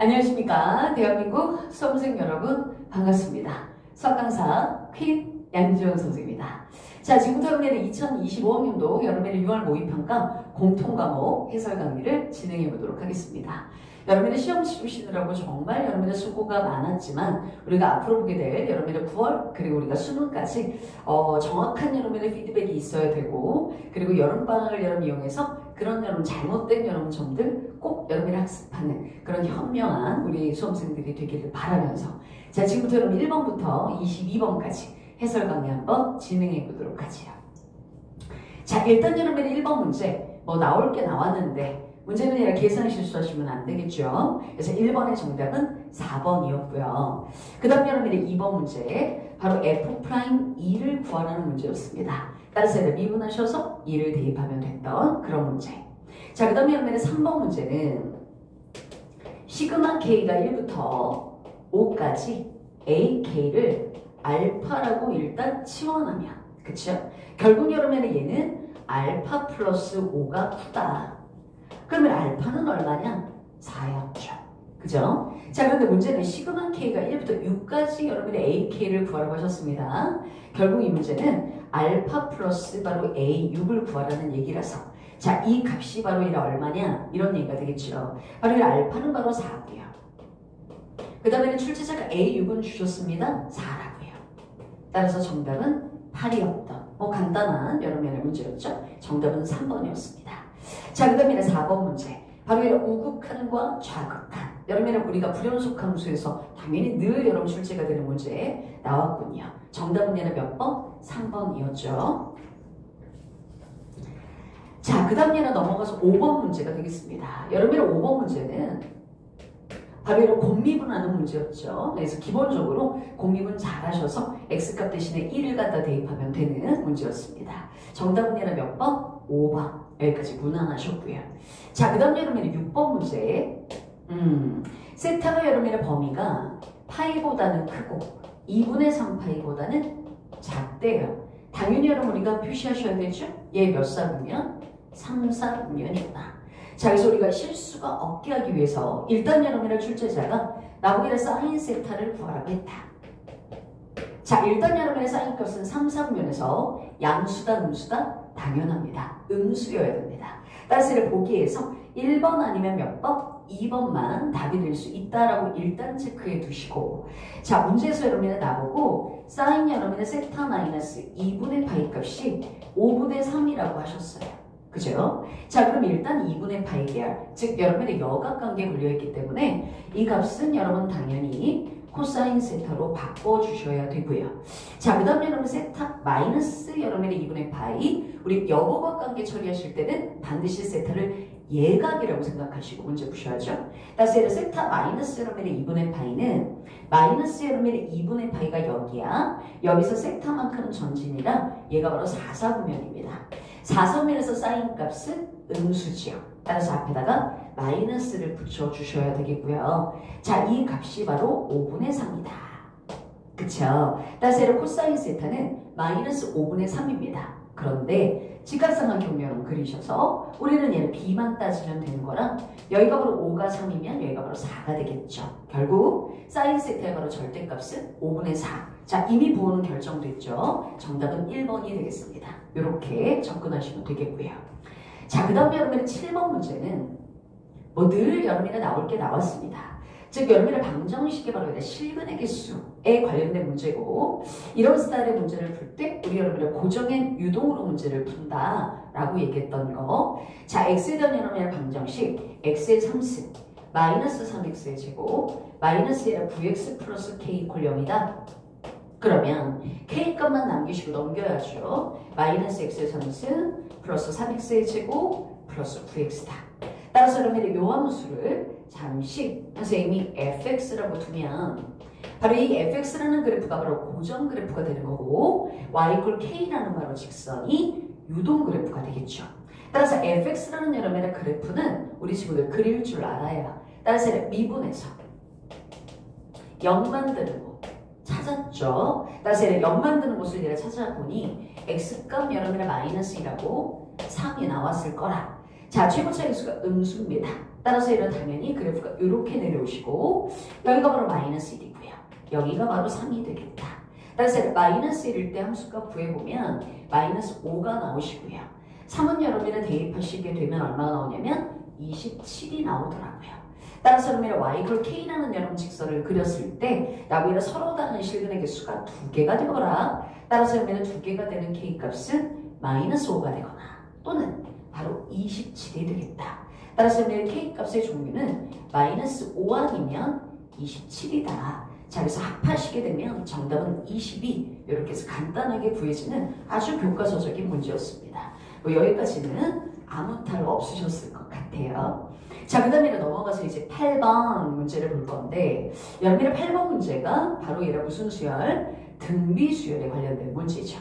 안녕하십니까. 대한민국 수험생 여러분 반갑습니다. 수학강사 퀸 양지원 선생입니다. 자, 지금부터 여러분의 2025학년도 여러분의 6월 모의평가 공통과목 해설 강의를 진행해 보도록 하겠습니다. 여러분의 시험 치르시느라고 정말 여러분의 수고가 많았지만 우리가 앞으로 보게 될 여러분의 9월 그리고 우리가 수능까지 정확한 여러분의 피드백이 있어야 되고, 그리고 여름방학을 여러분 이용해서 그런 여러분 잘못된 여러분 점들 꼭 여러분이 학습하는 그런 현명한 우리 수험생들이 되기를 바라면서, 자, 지금부터 여러분 1번부터 22번까지 해설 강의 한번 진행해 보도록 하지요. 자, 일단 여러분의 1번 문제 나올 게 나왔는데 문제는 아니라 계산 실수하시면 안 되겠죠. 그래서 1번의 정답은 4번이었고요. 그 다음 여러분의 2번 문제 바로 F'2를 구하라는 문제였습니다. 따라서 미분하셔서 2를 대입하면 됐던 그런 문제. 자, 그 다음 여러분의 3번 문제는 시그마 K가 1부터 5까지 AK를 알파라고 일단 치환하면, 그쵸? 결국 여러분의 얘는 알파 플러스 5가 크다. 그러면 알파는 얼마냐? 4였죠. 그죠? 자, 그런데 문제는 시그마 K가 1부터 6까지 여러분의 AK를 구하라고 하셨습니다. 결국 이 문제는 알파 플러스 바로 A6을 구하라는 얘기라서, 자, 이 값이 바로 이래 얼마냐? 이런 얘기가 되겠죠. 바로 이 알파는 바로 4고요. 그 다음에는 출제자가 A6은 주셨습니다. 4라고요. 따라서 정답은 8이었던 간단한 여러분의 문제였죠. 정답은 3번이었습니다. 자, 그 다음에 4번 문제. 바로 이런 우극한과 좌극한. 여러분은 우리가 불연속 함수에서 당연히 늘 여러분 출제가 되는 문제 나왔군요. 정답은 얘는 몇 번? 3번이었죠. 자, 그 다음 얘는 넘어가서 5번 문제가 되겠습니다. 여러분의 5번 문제는 바로 이런 곱미분하는 문제였죠. 그래서 기본적으로 곱미분 잘 하셔서 x값 대신에 1을 갖다 대입하면 되는 문제였습니다. 정답은 얘는 몇 번? 5번. 여기까지 무난하셨고요. 자, 그 다음 여러분의 6번 문제. 세타가 여러분의 범위가 파이보다는 크고 2분의 3파이보다는 작대요. 당연히 여러분 우리가 표시하셔야 되죠. 얘 몇 사분면? 3, 4분면이구나. 자, 그래서 우리가 실수가 없게 하기 위해서 일단 여러분의 출제자가 나보기를 사인 세타를 구하라고 했다. 자, 일단 여러분의 사인 값은 3, 4분면에서 양수다, 음수다? 당연합니다. 음수여야 됩니다. 따라서 이를 보기에서 1번 아니면 몇 번? 2번만 답이 될 수 있다라고 일단 체크해 두시고, 자, 문제에서 여러분이 나보고 사인 여러분의 세타 마이너스 2분의 파이 값이 5분의 3이라고 하셨어요. 그죠? 자, 그럼 일단 2분의 파이 계열, 즉 여러분의 여각관계에 걸려있기 때문에 이 값은 여러분 당연히 코사인 세타로 바꿔주셔야 되고요. 자, 그 다음 여러분 세타 마이너스 여러분의 2분의 파이, 우리 여거각관계 처리하실 때는 반드시 세타를 예각이라고 생각하시고 문제 푸셔야죠. 따라서 세타 마이너스 여러분의 2분의 파이는 마이너스 여러분의 2분의 파이가 여기야. 여기서 세타만큼은 전진이라 얘가 바로 4사분면입니다. 4사분면에서 사인 값은 음수지요. 따라서 앞에다가 마이너스를 붙여주셔야 되겠고요. 자, 이 값이 바로 5분의 3이다. 그쵸? 따라서 얘를 코사인 세타는 마이너스 5분의 3입니다. 그런데 직각상한 경면을 그리셔서 우리는 얘를 b만 따지면 되는 거라 여기가 바로 5가 3이면 여기가 바로 4가 되겠죠. 결국 사인 세타의 바로 절대값은 5분의 4. 자, 이미 부호는 결정됐죠. 정답은 1번이 되겠습니다. 이렇게 접근하시면 되겠고요. 자, 그 다음에 여러분의 7번 문제는 늘 여러분이 나올 게 나왔습니다. 즉 여러분의 방정식이 바로 실근의 개수에 관련된 문제고, 이런 스타일의 문제를 풀 때 우리 여러분의 고정의 유동으로 문제를 푼다라고 얘기했던 거. 자, x에 대한 여러분의 방정식 x의 3승 마이너스 3x의 제곱 마이너스 9x 플러스 k 이퀄 0이다. 그러면 k값만 남기시고 넘겨야죠. 마이너스 x의 3승 플러스 3x의 제곱 플러스 9x다. 따라서 여러분의 요 함수를 잠시 선생님이 fx라고 두면 바로 이 fx라는 그래프가 바로 고정 그래프가 되는 거고, y 이퀄 k라는 바로 직선이 유동 그래프가 되겠죠. 따라서 fx라는 여러분의 그래프는 우리 친구들 그릴 줄 알아야, 따라서 미분해서 0 만드는 곳 찾았죠. 따라서 0 만드는 곳을 얘를 찾아보니 x값 여러분의 마이너스 2라고 3이 나왔을 거라. 자, 최고차 개수가 음수입니다. 따라서 얘는 당연히 그래프가 이렇게 내려오시고 여기가 바로 마이너스 1이고요. 여기가 바로 3이 되겠다. 따라서 마이너스 1일 때 함수가 구해보면 마이너스 5가 나오시고요. 3은 여러분이 대입하시게 되면 얼마가 나오냐면 27이 나오더라고요. 따라서 그러면 y k라는 여러분 직선을 그렸을 때 나보다 서로 다른 실근의 개수가 2개가 되거나 따라서 그러면 2개가 되는 k 값은 마이너스 5가 되거나 또는 바로 27이 되겠다. 따라서 그러면 k 값의 종류는 마이너스 5 아니면 27이다. 자, 그래서 합하시게 되면 정답은 22 이렇게 해서 간단하게 구해지는 아주 교과서적인 문제였습니다. 뭐 여기까지는 아무 탈 없으셨을 것 같아요. 자, 그 다음에 넘어가서 이제 8번 문제를 볼 건데 여러분의 8번 문제가 바로 얘가 무슨 수열? 등비 수열에 관련된 문제죠.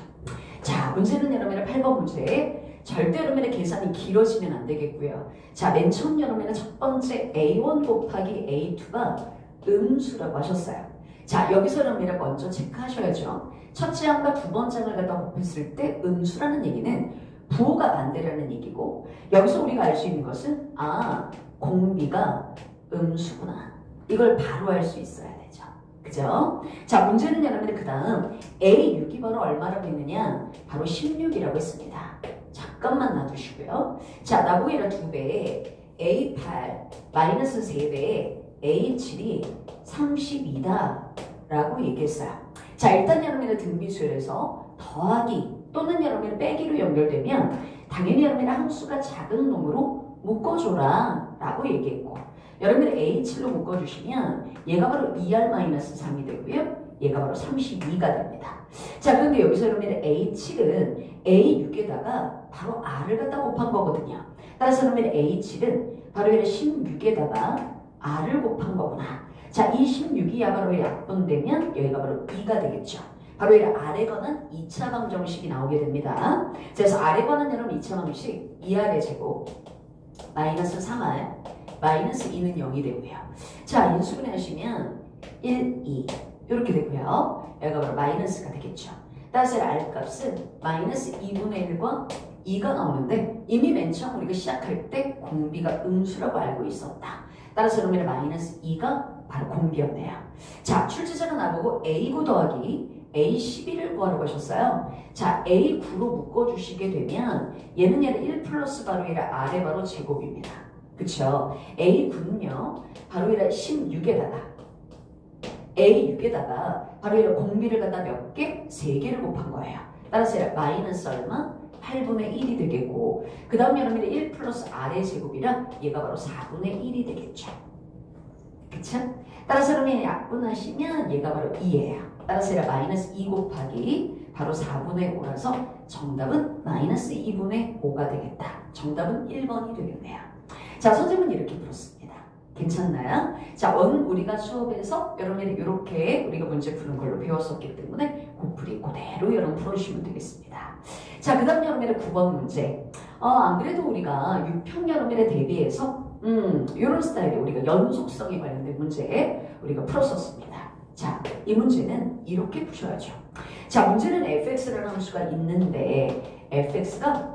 자, 문제는 여러분의 8번 문제 절대 여러분의 계산이 길어지면 안 되겠고요. 자, 맨 처음 여러분의 첫 번째 A1 곱하기 A2가 음수라고 하셨어요. 자, 여기서 여러분이 먼저 체크하셔야죠. 첫째 항과 두 번째 항을 갖다 곱했을 때 음수라는 얘기는 부호가 반대라는 얘기고 여기서 우리가 알 수 있는 것은 공비가 음수구나. 이걸 바로 알 수 있어야 되죠. 그죠? 자, 문제는 여러분들 그 다음 A6이 바로 얼마라고 했느냐? 바로 16이라고 했습니다. 잠깐만 놔두시고요. 자, 나보기라 2배에 A8 마이너스 3배에 A7이 32다 라고 얘기했어요. 자, 일단 여러분들 등비수열에서 더하기 또는 여러분들 빼기로 연결되면 당연히 여러분들 함수가 작은 놈으로 묶어줘라 라고 얘기했고 여러분들 A7로 묶어주시면 얘가 바로 2R-3이 되고요. 얘가 바로 32가 됩니다. 자, 그런데 여기서 여러분들 A7은 A6에다가 바로 R을 갖다 곱한 거거든요. 따라서 여러분들 A7은 바로 얘를 16에다가 R을 곱한 거구나. 자, 이 16이 바로 약분되면 여기가 바로 2가 되겠죠. 바로 이 R에 관한 2차 방정식이 나오게 됩니다. 그래서 R에 관한 여러분 2차 방정식 2R의 제곱 마이너스 3R 마이너스 2는 0이 되고요. 자, 인수분해 하시면 1, 2 이렇게 되고요. 여기가 바로 마이너스가 되겠죠. 따라서 R 값은 마이너스 2분의 1과 2가 나오는데 이미 맨 처음 우리가 시작할 때 공비가 음수라고 알고 있었다. 따라서 그러면 마이너스 2가 바로 공비였네요. 자, 출제자가 나보고 A9 더하기 A11을 구하라고 하셨어요. 자, A9로 묶어주시게 되면 얘는 1 플러스 바로 얘가 R의 바로 제곱입니다. 그쵸? A9는요 바로 얘가 16에다가 A6에다가 바로 얘가 공비를 갖다 몇 개? 3개를 곱한 거예요. 따라서 얘가 마이너스 얼마? 8분의 1이 되겠고 그 다음 여러분이 1 플러스 R의 제곱이라 얘가 바로 4분의 1이 되겠죠. 그쵸? 따라서 그러면 약분하시면 얘가 바로 2예요. 따라서 얘가 마이너스 2 곱하기 바로 4분의 5라서 정답은 마이너스 2분의 5가 되겠다. 정답은 1번이 되겠네요. 자, 선생님은 이렇게 풀었습니다. 괜찮나요? 자, 우리가 수업에서 여러분이 이렇게 우리가 문제 푸는 걸로 배웠었기 때문에 곱풀이 그대로 여러분 풀어주시면 되겠습니다. 자, 그 다음 여러분의 9번 문제. 안 그래도 우리가 6평 여러분에 대비해서 이런 스타일의 우리가 연속성에 관련된 문제 우리가 풀었었습니다. 자, 이 문제는 이렇게 푸셔야죠. 자, 문제는 fx라는 함수가 있는데 fx가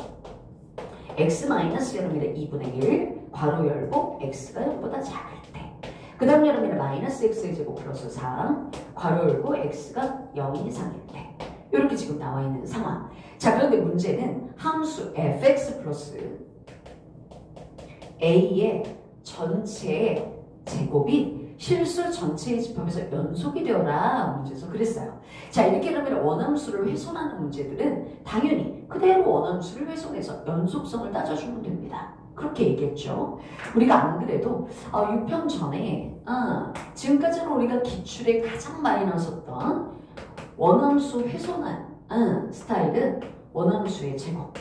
x 여러분의 2분의 1 괄호 열고 x가 0보다 작을 때 그 다음 여러분의 마이너스 x의 제곱 플러스 3 괄호 열고 x가 0 이상일 때 이렇게 지금 나와 있는 상황. 자, 그런데 문제는 함수 fx 플러스 a의 전체의 제곱이 실수 전체의 집합에서 연속이 되어라 문제에서 그랬어요. 자, 이렇게 그러면 원함수를 훼손하는 문제들은 당연히 그대로 원함수를 훼손해서 연속성을 따져주면 됩니다. 그렇게 얘기했죠. 우리가 안 그래도 6평 전에 지금까지는 우리가 기출에 가장 많이 나왔었던 원함수 훼손한 스타일은 원함수의 제곱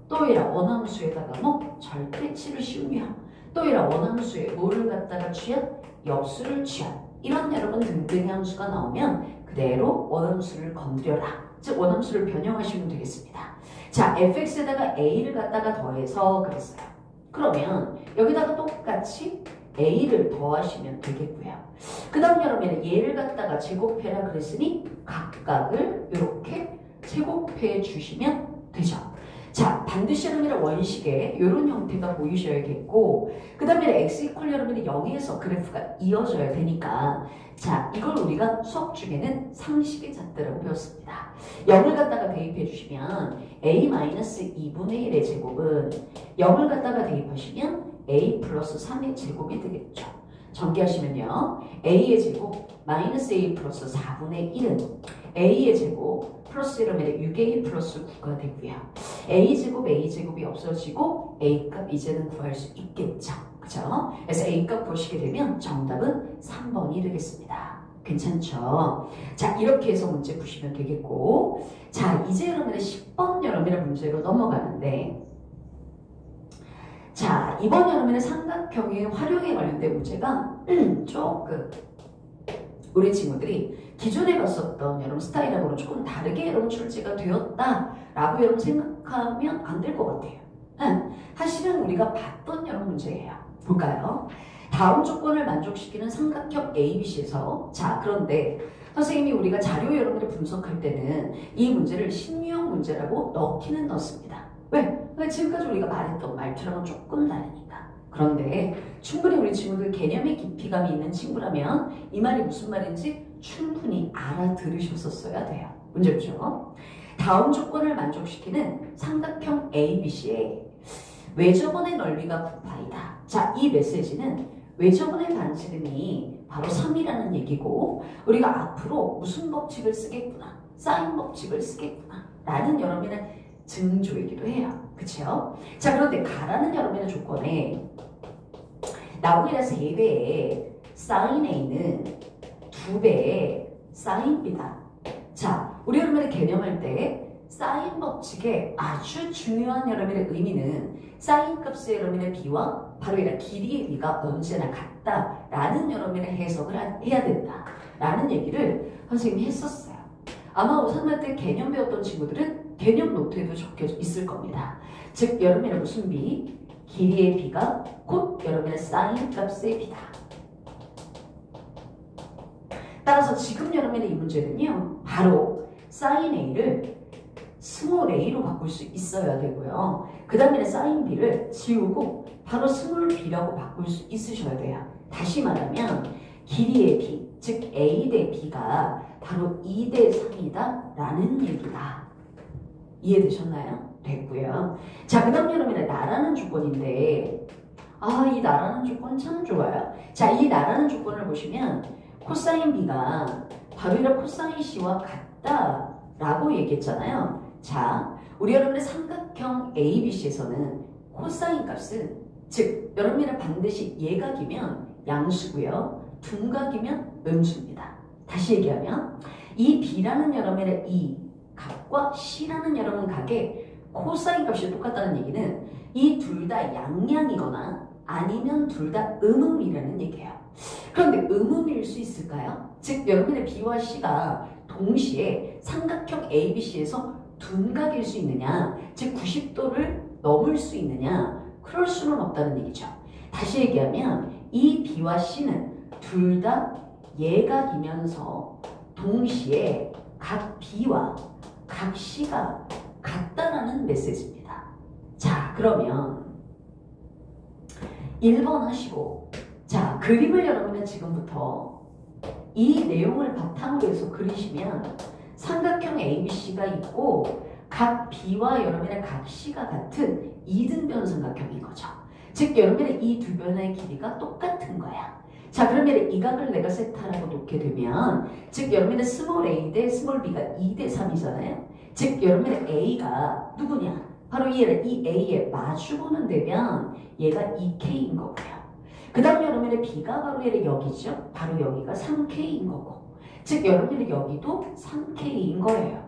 또 이런 원함수에다가 뭐 절대치를 씌우며 또 이런 원함수에 뭐를 갖다가 취한 역수를 취한 이런 여러분 등등의 함수가 나오면 그대로 원함수를 건드려라. 즉 원함수를 변형하시면 되겠습니다. 자, fx에다가 a를 갖다가 더해서 그랬어요. 그러면 여기다가 똑같이 a를 더하시면 되겠고요. 그 다음 여러분 얘를 갖다가 제곱해라 그랬으니 각각을 이렇게 제곱해 주시면 되죠. 자, 반드시 여러분의 원식의 이런 형태가 보이셔야겠고, 그 다음에 x 이퀄 여러분의 0에서 그래프가 이어져야 되니까, 자, 이걸 우리가 수업 중에는 상식의 잣대라고 배웠습니다. 0을 갖다가 대입해 주시면 a-2분의 1의 제곱은 0을 갖다가 대입하시면 a 플러스 3의 제곱이 되겠죠. 전개하시면요. a의 제곱 마이너스 a 플러스 4분의 1은 a의 제곱 플러스 1하면 6a 플러스 9가 되고요. a제곱이 없어지고 a값 이제는 구할 수 있겠죠. 그죠? 그래서 a값 구하시게 되면 정답은 3번이 되겠습니다. 괜찮죠? 자, 이렇게 해서 문제 푸시면 되겠고, 자, 이제 여러분의 10번 여러분의 문제로 넘어가는데, 자, 이번 여러분의 삼각형의 활용에 관련된 문제가 조금 우리 친구들이 기존에 봤었던 여러분 스타일하고는 조금 다르게 여러분 출제가 되었다라고 여러분 생각하면 안 될 것 같아요. 사실은 우리가 봤던 여러분 문제예요. 볼까요? 다음 조건을 만족시키는 삼각형 ABC에서, 자, 그런데 선생님이 우리가 자료 여러분을 분석할 때는 이 문제를 신유형 문제라고 넣기는 넣습니다. 왜? 지금까지 우리가 말했던 말투랑은 조금 다르니까. 그런데 충분히 우리 친구들 개념의 깊이감이 있는 친구라면 이 말이 무슨 말인지 충분히 알아들으셨었어야 돼요. 문제 보죠. 다음 조건을 만족시키는 삼각형 ABC의 외접원의 넓이가 9파이다. 자, 이 메시지는 외접원의 반지름이 바로 3이라는 얘기고, 우리가 앞으로 무슨 법칙을 쓰겠구나, 사인 법칙을 쓰겠구나 라는 여러분의 증조이기도 해요. 그쵸? 자, 그런데 가라는 여러분의 조건에 나오기라 3배의 사인 A는 2배의 사인 B다. 자, 우리 여러분의 개념할 때 사인 법칙의 아주 중요한 여러분의 의미는 사인 값의 여러분의 B와 바로 이런 길이의 B가 언제나 같다라는 여러분의 해석을 해야 된다라는 얘기를 선생님이 했었어요. 아마 고3 때 개념 배웠던 친구들은 개념 노트에도 적혀 있을 겁니다. 즉 여러분의 무슨 B? 길이의 B가 곧 여러분의 사인 값의 B다. 따라서 지금 여러분의 이 문제는요, 바로 사인 A를 스몰 a로 바꿀 수 있어야 되고요. 그 다음에 사인 b를 지우고 바로 스몰 b라고 바꿀 수 있으셔야 돼요. 다시 말하면 길이의 b, 즉 a 대 b가 바로 2 대 3이다 라는 얘기다. 이해되셨나요? 됐고요. 자, 그 다음 여러분의 나라는 조건인데, 이 나라는 조건 참 좋아요. 자, 이 나라는 조건을 보시면 코사인 b가 바로 이런 코사인 c와 같다 라고 얘기했잖아요. 자, 우리 여러분의 삼각형 ABC에서는 코사인 값은, 즉 여러분이 반드시 예각이면 양수고요, 둔각이면 음수입니다. 다시 얘기하면 이 B라는 여러분의 이 값과 C라는 여러분 각의 코사인 값이 똑같다는 얘기는 이 둘 다 양양이거나 아니면 둘 다 음음이라는 얘기예요. 그런데 음음일 수 있을까요? 즉 여러분의 B와 C가 동시에 삼각형 ABC에서 둔각일 수 있느냐, 즉 90도를 넘을 수 있느냐, 그럴 수는 없다는 얘기죠. 다시 얘기하면 이 B와 C는 둘 다 예각이면서 동시에 각 B와 각 C가 같다라는 메시지입니다. 자, 그러면 1번 하시고, 자, 그림을 여러분은 지금부터 이 내용을 바탕으로 해서 그리시면 삼각형 ABC가 있고 각 B와 여러분의 각 C가 같은 이등변 삼각형인 거죠. 즉 여러분의 이 두 변의 길이가 똑같은 거야. 자, 그러면 이 각을 내가 세타라고 놓게 되면, 즉 여러분의 스몰 a 대 스몰 b가 2 대 3이잖아요. 즉 여러분의 a가 누구냐? 바로 이 a에 마주보는 되면 얘가 2k인 거고요. 그 다음 여러분의 b가 바로 얘를 여기죠. 바로 여기가 3k인 거고, 즉 여러분의 여기도 3k인 거예요.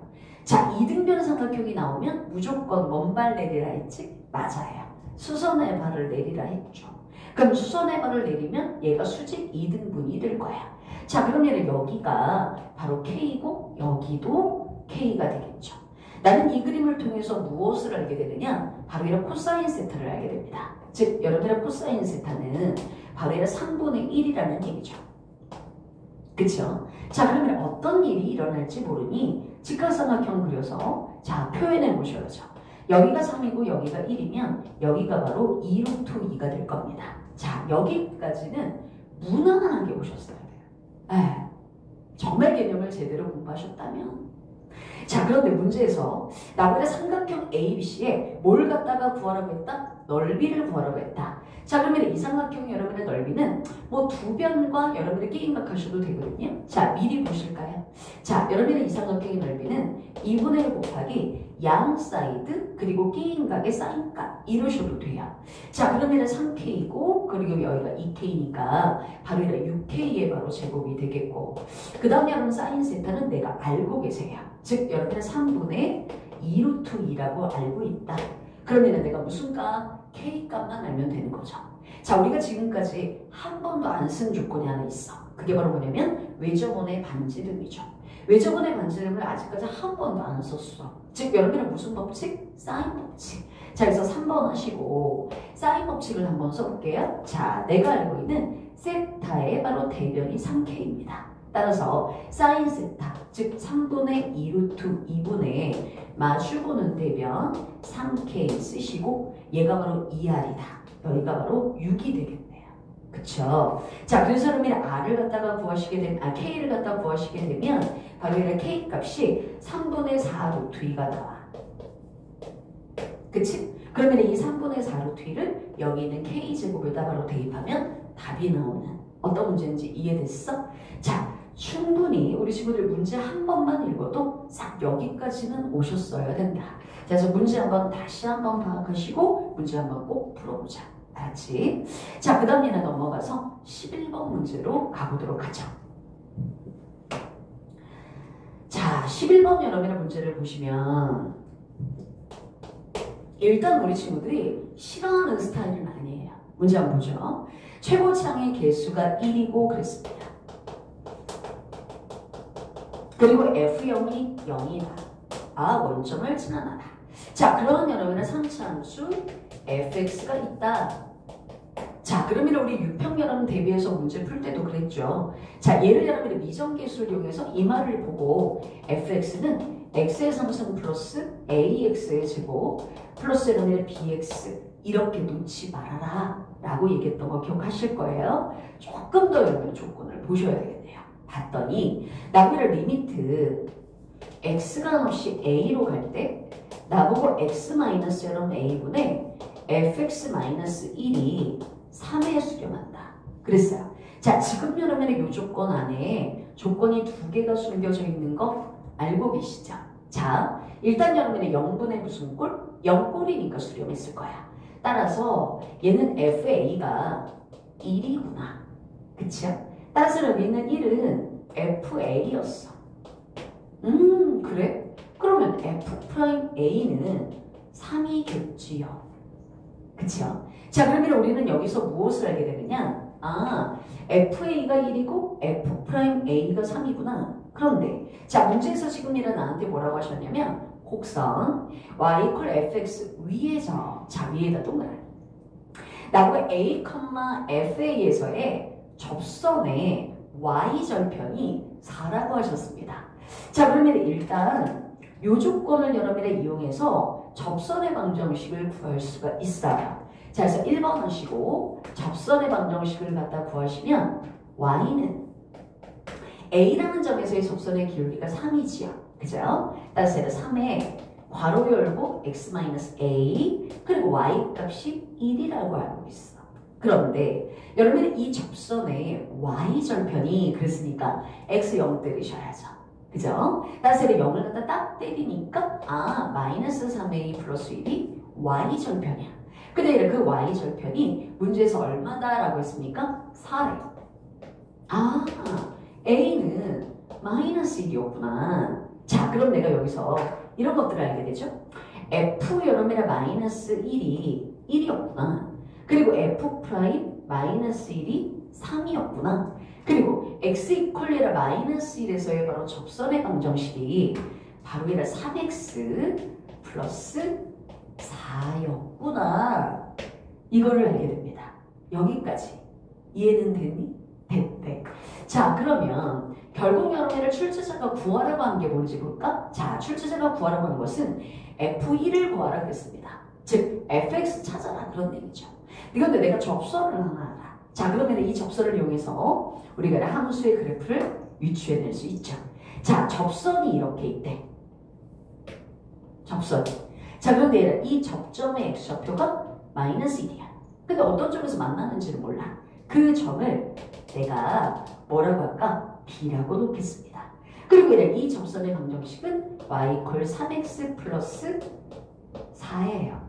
자, 이등변 삼각형이 나오면 무조건 먼발 내리라 했지? 맞아요. 수선의 발을 내리라 했죠. 그럼 수선의 발을 내리면 얘가 수직 2등분이 될 거야. 자, 그러면 여기가 바로 K고 여기도 K가 되겠죠. 나는 이 그림을 통해서 무엇을 알게 되느냐? 바로 이런 코사인 세타를 알게 됩니다. 즉 여러분의 코사인 세타는 바로 이런 3분의 1이라는 얘기죠. 그쵸? 자, 그러면 어떤 일이 일어날지 모르니 직각삼각형 그려서 자, 표현해 보셔야죠. 여기가 3이고 여기가 1이면 여기가 바로 2루트 2가 될 겁니다. 자, 여기까지는 무난하게 오셨어야 돼요. 에이, 정말 개념을 제대로 공부하셨다면. 자, 그런데 문제에서 나보다 삼각형 ABC에 뭘 갖다가 구하라고 했다? 넓이를 구하라고 했다. 자, 그러면 이 삼각형 여러분의 넓이는 뭐 두 변과 여러분의 게임각하셔도 되거든요. 자, 미리 보실까요? 자, 여러분의 이 삼각형의 넓이는 2분의 1 곱하기 양 사이드 그리고 게임각의 사인값 이러셔도 돼요. 자, 그러면 3K이고 그리고 여기가 2K니까 바로 이런 6K의 바로 제곱이 되겠고, 그 다음에 여러분 사인 세타는 내가 알고 계세요. 즉 여러분은 3분의 2루트 2라고 알고 있다. 그러면 내가 무슨 값? K값만 알면 되는 거죠. 자, 우리가 지금까지 한 번도 안 쓴 조건이 하나 있어. 그게 바로 뭐냐면 외접원의 반지름이죠. 외접원의 반지름을 아직까지 한 번도 안 썼어. 즉 여러분은 무슨 법칙? 사인 법칙. 자, 그래서 3번 하시고 사인 법칙을 한번 써볼게요. 자, 내가 알고 있는 세타의 바로 대변이 3K입니다. 따라서 사인 세타, 즉 3분의 2루트 2분의 마주보는 대변 3K 쓰시고 얘가 바로 2R이다. 여기가 바로 6이 되겠네요. 그쵸? 자, 그래서 여러분이 R을 갖다가 구하시게 되면, K를 갖다가 구하시게 되면 바로 이런 K 값이 3분의 4 루트 2가 나와. 그치? 그러면 이 3분의 4 루트 2를 여기 있는 K제곱에다 바로 대입하면 답이 나오는 어떤 문제인지 이해됐어? 자, 충분히 우리 친구들 문제 한 번만 읽어도 싹 여기까지는 오셨어야 된다. 자, 그래서 문제 한번 다시 한번 파악하시고 문제 한번 꼭 풀어보자. 알았지? 자, 그 다음 얘는 넘어가서 11번 문제로 가보도록 하죠. 자, 11번 여러분의 문제를 보시면 일단 우리 친구들이 싫어하는 스타일은 아니에요. 문제 한번 보죠. 최고창의 개수가 1이고 그랬습니다. 그리고 F0이 0이다. 아, 원점을 지나나다. 자, 그러면 여러분은 3차 함수 fx가 있다. 자, 그러면 우리 유평 여러분 대비해서 문제 풀 때도 그랬죠. 자, 얘를 여러분의 미정계수를 이용해서 이 말을 보고 fx는 x의 3승 플러스 ax의 제곱 플러스 여러분의 bx 이렇게 놓지 말아라 라고 얘기했던 거 기억하실 거예요. 조금 더 여러분의 조건을 보셔야 되겠네요. 봤더니 나보고 리미트 x가 없이 a로 갈 때 나보고 x-a분의 fx-1이 3에 수렴한다. 그랬어요. 자, 지금 여러분의 이 조건 안에 조건이 두 개가 숨겨져 있는 거 알고 계시죠? 자, 일단 여러분의 0분의 무슨 꼴? 0꼴이니까 수렴했을 거야. 따라서 얘는 fa가 1이구나. 그쵸? 따라서 여기는 1은 fa였어. 그래? 그러면 f'a는 3이겠지요. 그쵸? 자, 그러면 우리는 여기서 무엇을 알게 되느냐? 아, fa가 1이고 f'a가 3이구나. 그런데 자, 문제에서 지금 얘는 나한테 뭐라고 하셨냐면 곡선 y = fx 위에서, 자, 위에다 동그라미 나보고 a, fa에서의 접선의 y절편이 4라고 하셨습니다. 자, 그러면 일단 이 조건을 여러분이 이용해서 접선의 방정식을 구할 수가 있어요. 자, 그래서 1번 하시고 접선의 방정식을 갖다 구하시면 y는 a라는 점에서의 접선의 기울기가 3이지요. 그죠? 따라서 3에 괄호 열고 x-a 그리고 y 값이 1이라고 알고 있어. 그런데 여러분이 이 접선의 y절편이 그랬으니까 x0 때리셔야죠. 그죠? 따라서 0을 갖다 딱 때리니까 아, 마이너스 3a 플러스 1이 y절편이야. 근데 그 y절편이 문제에서 얼마다 라고 했습니까? 4래. 아, a는 마이너스 1이었구나. 자, 그럼 내가 여기서 이런 것들을 알게 되죠? f 여러분의 마이너스 1이 1이었구나. 그리고 f 프라임 마이너스 1이 3이었구나. 그리고 x 이퀄리라 마이너스 1에서의 바로 접선의 방정식이 바로 이라 3x 플러스 4였구나. 이거를 알게 됩니다. 여기까지 이해는 됐니? 됐대. 자, 그러면 결국 여러분 여러분을 출제자가 구하라고 한 게 뭔지 볼까? 자, 출제자가 구하라고 한 것은 F1을 구하라고 했습니다. 즉, fx 찾아라 그런 얘기죠. 그런데 내가 접선을 하나 알아. 자, 그러면 이 접선을 이용해서 우리가 함수의 그래프를 유추해낼 수 있죠. 자, 접선이 이렇게 있대. 접선. 자, 그런데 이 접점의 x좌표가 마이너스 1이야. 근데 어떤 점에서 만나는지를 몰라. 그 점을 내가 뭐라고 할까? b라고 놓겠습니다. 그리고 이 접선의 방정식은 y = 3x 플러스 4예요.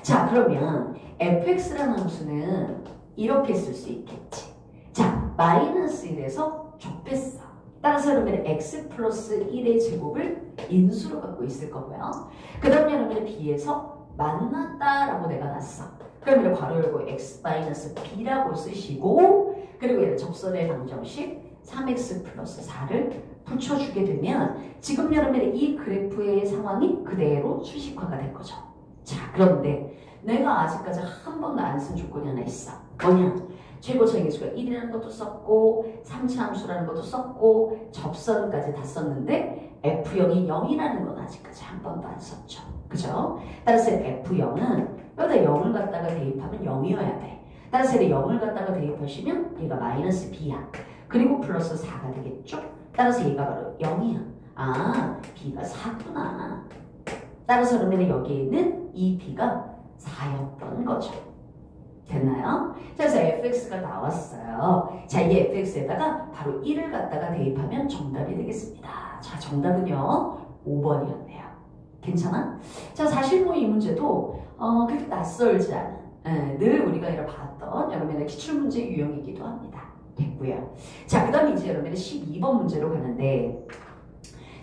자, 그러면 fx라는 함수는 이렇게 쓸 수 있겠지. 자, 마이너스 1에서 좁혔어. 따라서 그러면 x 플러스 1의 제곱을 인수로 갖고 있을 거고요. 그 다음에 그러면 b에서 만났다라고 내가 놨어. 그러면 괄호 열고 x 마이너스 b라고 쓰시고, 그리고 얘는 접선의 방정식 3x 플러스 4를 붙여주게 되면 지금 여러분의 이 그래프의 상황이 그대로 수식화가 될 거죠. 자, 그런데 내가 아직까지 한 번도 안 쓴 조건이 하나 있어. 뭐냐? 최고차항계수가 1이라는 것도 썼고 3차 함수라는 것도 썼고 접선까지 다 썼는데 F0이 0이라는 건 아직까지 한 번도 안 썼죠. 그죠? 따라서 F0은 여기다 0을 갖다가 대입하면 0이어야 돼. 따라서 0을 갖다가 대입하시면 얘가 마이너스 B야. 그리고 플러스 4가 되겠죠? 따라서 얘가 바로 0이야. 아, B가 4구나. 따라서 그러면 여기에는 이 B가 4였던 거죠. 됐나요? 그래서 fx가 나왔어요. 자, 이 fx에다가 바로 1을 갖다가 대입하면 정답이 되겠습니다. 자, 정답은요 5번이었네요. 괜찮아? 자, 사실 뭐 이 문제도 그렇게 낯설지 않은 늘 우리가 봤던 여러분의 기출문제 유형이기도 합니다. 됐고요. 자, 그 다음에 이제 여러분의 12번 문제로 가는데,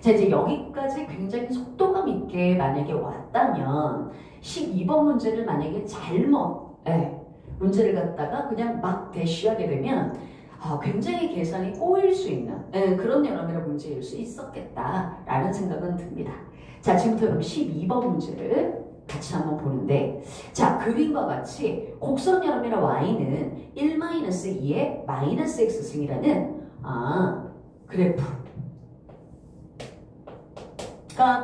자, 이제 여기까지 굉장히 속도감 있게 만약에 왔다면 12번 문제를 만약에 잘못 문제를 갖다가 그냥 막 대쉬하게 되면 굉장히 계산이 꼬일 수 있는 그런 여러분의 문제일 수 있었겠다라는 생각은 듭니다. 자, 지금부터 그럼 12번 문제를 같이 한번 보는데, 자, 그림과 같이 곡선 여러분의 y는 1-2의 마이너스 x승이라는 그래프가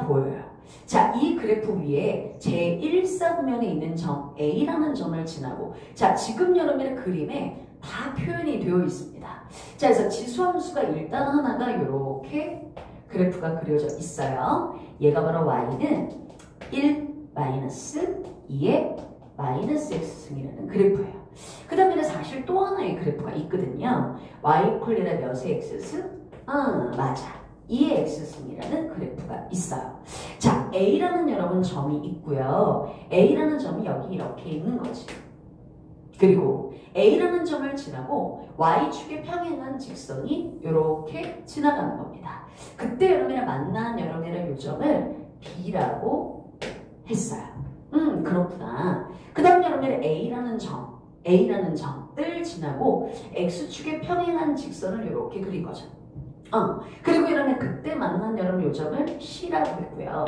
보여요. 자, 이 그래프 위에 제1사분면에 있는 점 A라는 점을 지나고, 자, 지금 여러분의 그림에 다 표현이 되어 있습니다. 자, 그래서 지수함수가 일단 하나가 이렇게 그래프가 그려져 있어요. 얘가 바로 y는 1-2의 마이너스 x승이라는 그래프예요. 그 다음에 사실 또 하나의 그래프가 있거든요. y 콜레라 몇의 x승? 맞아. 2의 x승이라는 그래프가 있어요. 자, A라는 여러분 점이 있고요. A라는 점이 여기 이렇게 있는 거지. 그리고 A라는 점을 지나고 Y축에 평행한 직선이 이렇게 지나가는 겁니다. 그때 여러분의 만난 여러분의 요점을 B라고 했어요. 그렇구나. 그 다음 여러분의 A라는 점을 지나고 X축에 평행한 직선을 이렇게 그린 거죠. 그리고 이러면 그때 만난 여러분 요점을 C라고 했고요.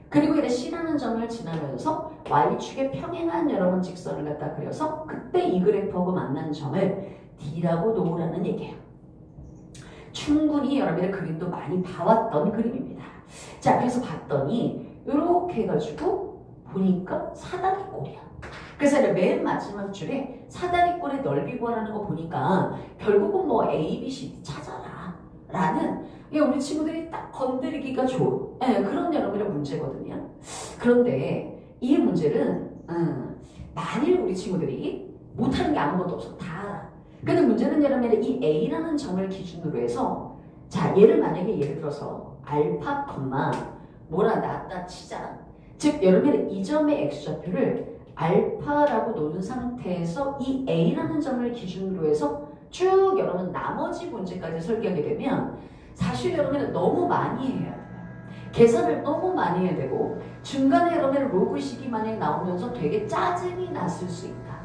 그리고 이래 C라는 점을 지나면서 Y축에 평행한 여러분 직선을 갖다 그려서 그때 이 그래프하고 만난 점을 D라고 놓으라는 얘기예요. 충분히 여러분의 그림도 많이 봐왔던 그림입니다. 자, 그래서 봤더니 이렇게 해가지고 보니까 사다리꼴이야. 그래서 맨 마지막 줄에 사다리꼴의 넓이 구하라는 거 보니까 결국은 뭐 A, B, C, D 찾아라 라는 우리 친구들이 딱 건드리기가 좋은 그런 여러분의 문제거든요. 그런데 이 문제는 만일 우리 친구들이 못하는 게 아무것도 없어. 다 알아. 근데 문제는 여러분의 이 A라는 점을 기준으로 해서, 자, 얘를 만약에 예를 들어서 알파, 뭐라 놨다 치자. 즉 여러분의 이 점의 x좌표를 알파라고 놓은 상태에서 이 A라는 점을 기준으로 해서 쭉 여러분 나머지 문제까지 설계하게 되면 사실 여러분은 너무 많이 해야 돼요. 계산을 너무 많이 해야 되고 중간에 여러분의 로그식이 만약에 나오면서 되게 짜증이 났을 수 있다.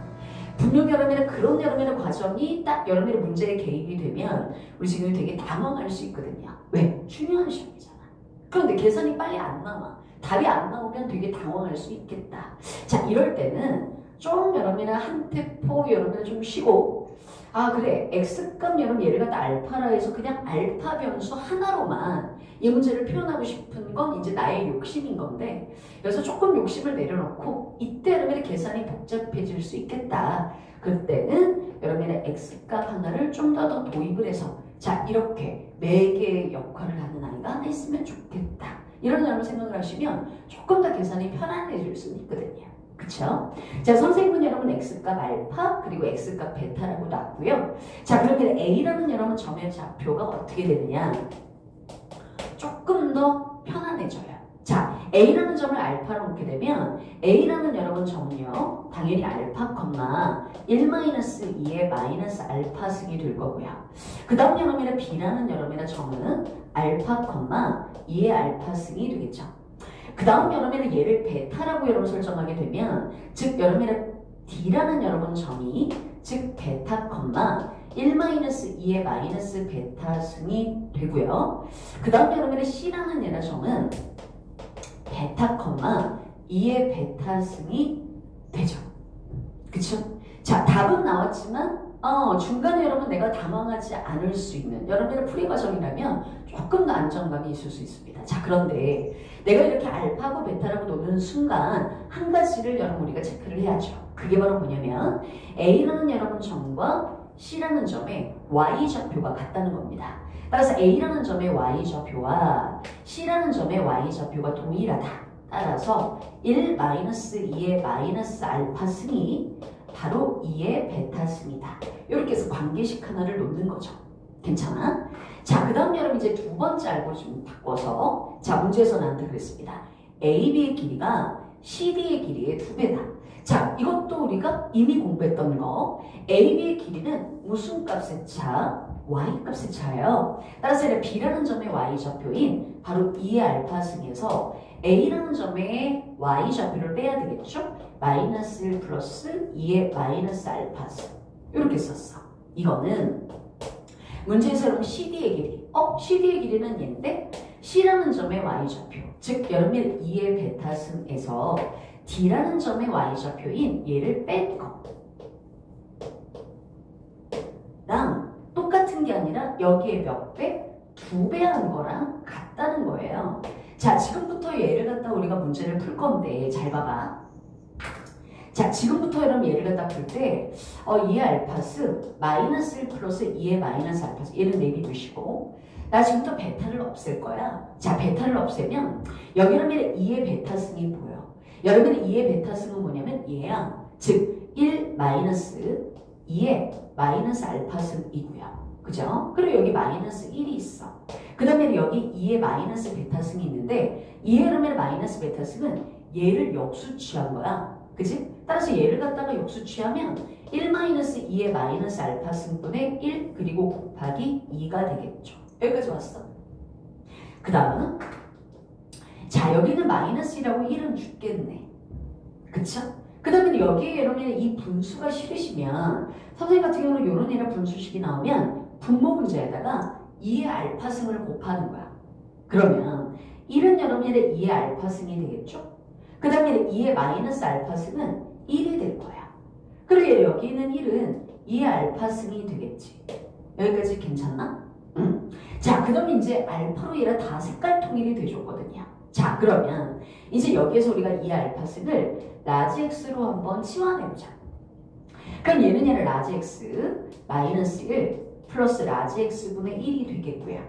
분명 여러분의 그런 여러분의 과정이 딱 여러분의 문제에 개입이 되면 우리 지금 되게 당황할 수 있거든요. 왜? 중요한 시험이잖아. 그런데 계산이 빨리 안 나와. 답이 안 나오면 되게 당황할 수 있겠다. 자, 이럴 때는 좀 여러분의 한 템포 여러분은 좀 쉬고 아 그래 x값 여러분 얘를 갖다 알파라 해서 그냥 알파 변수 하나로만 이 문제를 표현하고 싶은 건 이제 나의 욕심인 건데 그래서 조금 욕심을 내려놓고 이때 여러분의 계산이 복잡해질 수 있겠다. 그때는 여러분의 x값 하나를 좀 더 도입을 해서 자 이렇게 4개의 역할을 하는 아이가 하나 있으면 좋겠다. 이런 여러분 생각을 하시면 조금 더 계산이 편안해질 수 있거든요. 그쵸? 자, 선생님은 여러분 x값 알파 그리고 x값 베타라고 놨고요. 자, 그러면 a라는 여러분 점의 좌표가 어떻게 되느냐? 조금 더 편안해져요. 자, a라는 점을 알파로 놓게 되면 a라는 여러분 점은요. 당연히 알파, 1-2의 마이너스 알파 승이 될 거고요. 그 다음 여러분의 b라는 여러분의 점은 알파, 2의 알파 승이 되겠죠. 그 다음 여러분은 얘를 베타라고 여러분 설정하게 되면 즉 여러분의 D라는 여러분 점이 즉 베타, 1-2의 마이너스 베타 승이 되고요. 그 다음 여러분의 C라는 얘네 점은 베타, 2의 베타 승이 되죠. 그쵸? 자, 답은 나왔지만 중간에 여러분 내가 당황하지 않을 수 있는 여러분의 풀이 과정이라면 조금 더 안정감이 있을 수 있습니다. 자, 그런데 내가 이렇게 알파고 베타라고 놓는 순간 한 가지를 여러분 우리가 체크를 해야죠. 그게 바로 뭐냐면 A라는 여러분 점과 C라는 점의 Y좌표가 같다는 겁니다. 따라서 A라는 점의 Y좌표와 C라는 점의 Y좌표가 동일하다. 따라서 1-2의 마이너스 알파 승이 바로 2의 베타 승이다. 이렇게 해서 관계식 하나를 놓는 거죠. 괜찮아? 자, 그 다음 여러분 이제 두 번째 알고 좀 바꿔서 자, 문제에서 나한테 그랬습니다. AB의 길이가 CD의 길이의 2배다. 자, 이것도 우리가 이미 공부했던 거. AB의 길이는 무슨 값의 차? Y값의 차예요. 따라서 B라는 점의 Y좌표인 바로 2의 알파 승에서 A라는 점의 Y좌표를 빼야 되겠죠? 마이너스 1 플러스 2의 마이너스 알파 승. 이렇게 썼어. 이거는 문제에서 여러분 CD의 길이. CD의 길이는 얘인데 C라는 점의 Y좌표. 즉 여러분 2의 베타 승에서 D라는 점의 Y좌표인 얘를 뺀 거. 랑 똑같은 게 아니라 여기에 몇 배? 2배 한 거랑 같다는 거예요. 자, 지금부터 얘를 갖다 우리가 문제를 풀 건데 잘 봐봐. 자, 지금부터 여러분 얘를 갖다 풀 때 2의 알파스 마이너스 1 플러스 2의 마이너스 알파스 얘를 내비두시고 나 지금부터 베타를 없앨 거야. 자, 베타를 없애면 여기 여러분의 2의 베타승이 보여. 여러분의 2의 베타승은 뭐냐면 얘야. 즉 1 마이너스 2의 마이너스 알파승이고요. 그죠? 그리고 여기 마이너스 1이 있어. 그 다음에 여기 2의 마이너스 베타승이 있는데 2의 여러분의 마이너스 베타승은 얘를 역수 취한 거야. 그치? 따라서 얘를 갖다가 역수 취하면 1-2의 마이너스 알파 승분의 1 그리고 곱하기 2가 되겠죠. 여기까지 왔어. 그 다음 자 여기는 마이너스라고 1은 죽겠네. 그쵸? 그 다음에 여기에 여러분 이 분수가 싫으시면 선생님 같은 경우는 이런 이런 분수식이 나오면 분모 문제에다가 2의 알파승을 곱하는 거야. 그러면 1은 여러분의 2의 알파승이 되겠죠? 그 다음에 2의 마이너스 알파승은 1이 될 거야. 그리고 여기 있는 1은 2의 알파승이 되겠지. 여기까지 괜찮나? 자, 그 다음에 이제 알파로 얘가 다 색깔 통일이 돼줬거든요. 자, 그러면 이제 여기에서 우리가 2의 알파승을 라지 x로 한번 치환해보자. 그럼 얘는 얘는 라지 x 마이너스 1 플러스 라지 x분의 1이 되겠고요.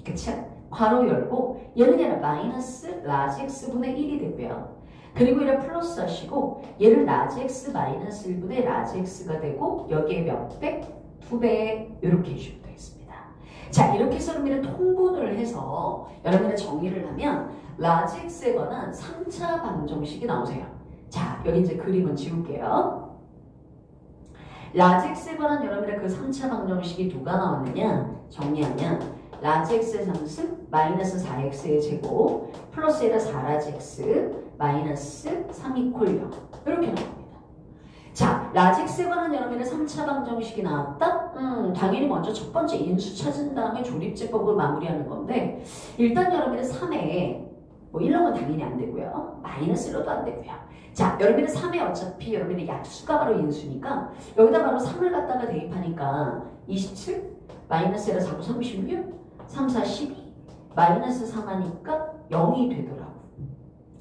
그쵸? 괄호 열고 얘는 얘는 마이너스 라지 x분의 1이 되고요. 그리고 얘를 플러스 하시고 얘를 라지 x 마이너스 1분의 라지 x가 되고 여기에 몇 배? 2배 이렇게 해주면 되겠습니다. 자, 이렇게 해서 여러분이 통분을 해서 여러분이 정의를 하면 라지 x에 관한 3차 방정식이 나오세요. 자, 여기 이제 그림은 지울게요. 라지 x에 관한 여러분의 그 3차 방정식이 누가 나왔느냐? 정리하면 라지 x의 상승 마이너스 4x의 제곱 플러스 에다 4라지 x 마이너스 3 이퀄 0 이렇게 나옵니다. 자, 라지 x에 관한 여러분의 3차 방정식이 나왔다? 당연히 먼저 첫 번째 인수 찾은 다음에 조립제법으로 마무리하는 건데 일단 여러분의 3에 뭐 1로는 당연히 안 되고요. 마이너스 1로도 안 되고요. 자, 여러분의 3에 어차피 여러분의 약수가 바로 인수니까 여기다 바로 3을 갖다가 대입하니까 27 마이너스 1에 4, 9, 36 3, 4, 12 마이너스 3 하니까 0이 되더라고.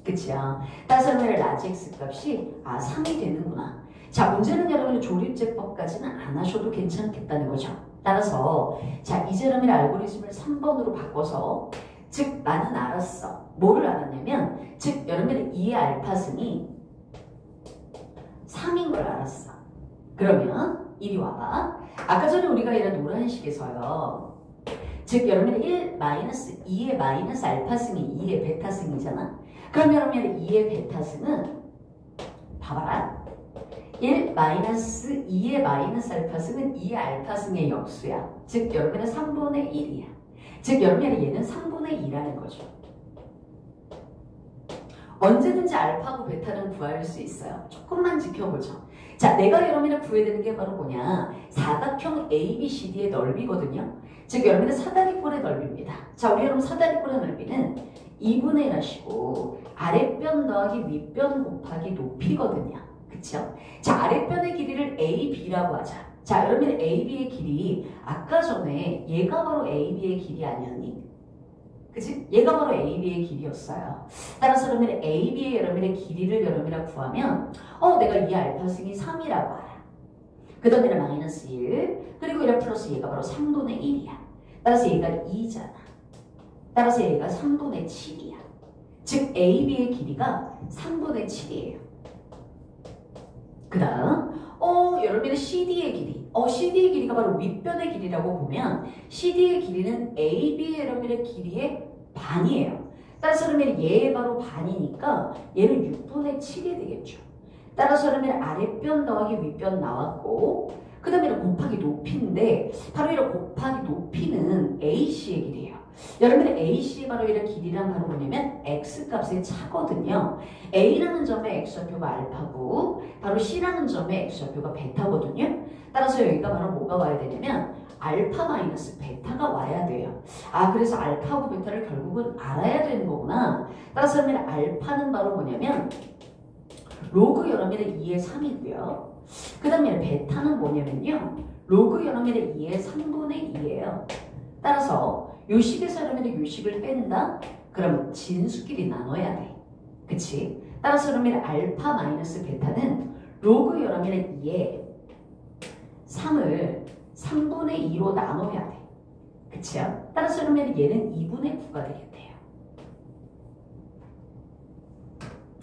그치요? 따라서 여러분의 라지 x 값이 3이 되는구나. 자, 문제는 여러분의 조립제법까지는 안 하셔도 괜찮겠다는 거죠. 따라서 자, 이제 여러분의 알고리즘을 3번으로 바꿔서 즉 나는 알았어. 뭐를 알았냐면 즉 여러분의 2의 알파승이 3인 걸 알았어. 그러면 이리 와봐. 아까 전에 우리가 이런 노란식에서요. 즉 여러분의 1 마이너스 2의 마이너스 알파승이 2의 베타승이잖아. 그럼 여러분의 2의 베타승은 봐봐라. 1 마이너스 2의 마이너스 알파승은 2의 알파승의 역수야. 즉 여러분의 3분의 1이야. 즉 여러분의 얘는 3분의 2라는 거죠. 언제든지 알파하고 베타는 구할 수 있어요. 조금만 지켜보죠. 자, 내가 여러분이 구해야 되는 게 바로 뭐냐? 사각형 ABCD의 넓이거든요. 즉 여러분의 사다리꼴의 넓이입니다. 자, 우리 여러분 사다리꼴의 넓이는 2분의 1 하시고 아랫변 더하기 윗변 곱하기 높이거든요. 그쵸? 자, 아랫변의 길이를 AB라고 하자. 자, 여러분의 AB의 길이 아까 전에 얘가 바로 AB의 길이 아니었니? 그치? 얘가 바로 AB의 길이었어요. 따라서 여러분의 AB의 여러분의 길이를 여러분이라 구하면 내가 이 알파승이 3이라고 알아. 그 다음에 마이너스 1 그리고 이런 플러스 얘가 바로 3분의 1이야. 따라서 얘가 2잖아. 따라서 얘가 3분의 7이야. 즉 AB의 길이가 3분의 7이에요. 그 다음 여러분의 CD의 길이 CD의 길이가 바로 윗변의 길이라고 보면 CD의 길이는 AB의 여러분의 길이의 반이에요. 따라서 여러분 얘 바로 반이니까 얘는 6분의 7이 되겠죠. 따라서 여러분 아랫변 더하기 윗변 나왔고 그 다음에 곱하기 높이인데 바로 이런 곱하기 높이는 AC의 길이에요. 여러분의 AC의 바로 이런 길이란 바로 뭐냐면 X값의 차거든요. A라는 점의 X좌표가 알파고 바로 C라는 점의 X좌표가 베타거든요. 따라서 여기가 바로 뭐가 와야 되냐면 알파 마이너스 베타가 와야 돼요. 그래서 알파하고 베타를 결국은 알아야 되는 거구나. 따라서 여러분 알파는 바로 뭐냐면 로그 여러분의 2의 3이고요. 그 다음에 베타는 뭐냐면요. 로그 여러분의 2의 3분의 2예요. 따라서 요식에서 여러분의 요식을 뺀다? 그럼 진수끼리 나눠야 돼. 그치? 따라서 여러분의 알파 마이너스 베타는 로그 여러분의 2의 3을 3분의 2로 나눠야 돼. 그치요? 따라서 여러분의 얘는 2분의 9가 되겠네요.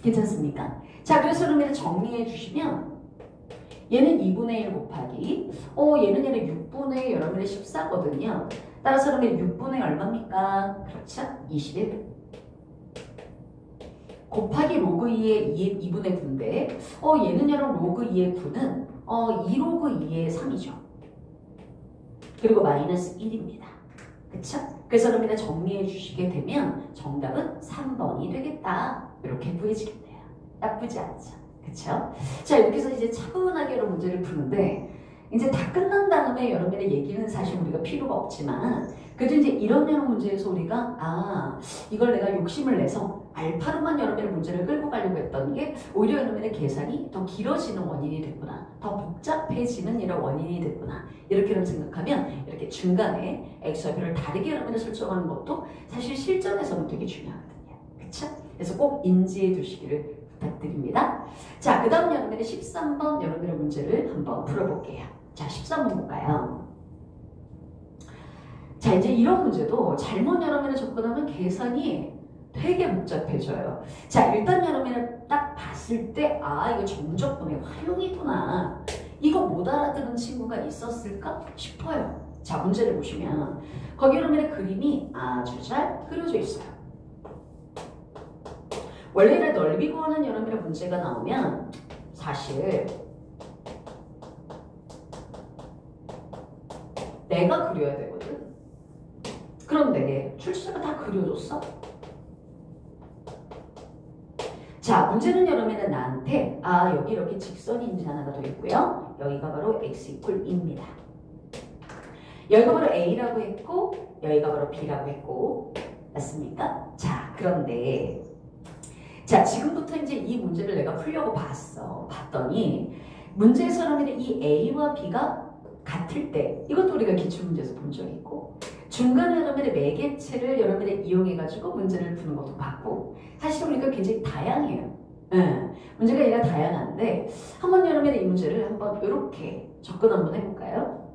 괜찮습니까? 자, 그래서 여러분이 정리해 주시면 얘는 2분의 1 곱하기 얘는 6분의 여러분의 14거든요. 따라서 여러분이 6분의 얼마입니까? 그렇죠? 21 곱하기 로그 2의 2분의 9인데 얘는 여러분 로그 2의 9는 2로그 2의 3이죠. 그리고 마이너스 1입니다. 그쵸? 그래서 여러분이 정리해 주시게 되면 정답은 3번이 되겠다. 이렇게 구해지겠네요. 나쁘지 않죠. 그쵸? 자, 이렇게 해서 이제 차분하게 여러 문제를 푸는데 이제 다 끝난 다음에 여러분의 얘기는 사실 우리가 필요가 없지만 그래도 이제 이런 여러 문제에서 우리가 이걸 내가 욕심을 내서 알파로만 여러분의 문제를 끌고 가려고 했던 게 오히려 여러분의 계산이 더 길어지는 원인이 됐구나. 더 복잡해지는 이런 원인이 됐구나. 이렇게 생각하면 이렇게 중간에 X좌표를 다르게 여러분이 설정하는 것도 사실 실전에서는 되게 중요하거든요. 그쵸? 그래서 꼭 인지해 두시기를 부탁드립니다. 자, 그 다음 여러분의 13번 여러분의 문제를 한번 풀어볼게요. 자, 13번 볼까요? 자, 이제 이런 문제도 잘못 여러분이 접근하면 계산이 되게 복잡해져요. 자, 일단 여러분이 딱 봤을 때 이거 정적분의 활용이구나. 이거 못 알아듣는 친구가 있었을까 싶어요. 자, 문제를 보시면 거기 여러분의 그림이 아주 잘 그려져 있어요. 원래 넓이 구하는 여러분의 문제가 나오면 사실 내가 그려야 되거든. 그런데 출제자가 다 그려줬어. 자, 문제는 여러분은 나한테 여기 이렇게 직선이 이제 하나가 더 있고요. 여기가 바로 x 이퀄 2입니다. 여기가 바로 a라고 했고 여기가 바로 b라고 했고 맞습니까? 자, 그런데 자, 지금부터 이제 이 문제를 내가 풀려고 봤더니 문제에서 여러분들 이 A와 B가 같을 때 이것도 우리가 기출문제에서 본 적이 있고 중간에 여러분들의 매개체를 여러분들이 이용해가지고 문제를 푸는 것도 봤고 사실 우리가 굉장히 다양해요. 문제가 얘가 다양한데 한번 여러분들이 이 문제를 한번 이렇게 접근 한번 해볼까요?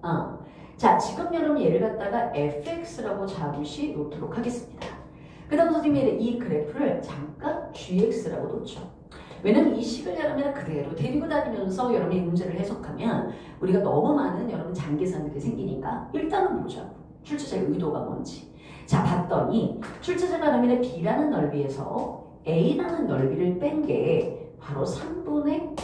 자, 지금 여러분 얘를 갖다가 fx라고 잠시 놓도록 하겠습니다. 그 다음 선생님이 이 그래프를 잠깐 gx라고 놓죠. 왜냐면 이 식을 여러분 그대로 데리고 다니면서 여러분이 문제를 해석하면 우리가 너무 많은 여러분 장계산들이 생기니까 일단은 보자. 출제자의 의도가 뭔지. 자, 봤더니 출제자가 여러분의 B라는 넓이에서 A라는 넓이를 뺀 게 바로 3분의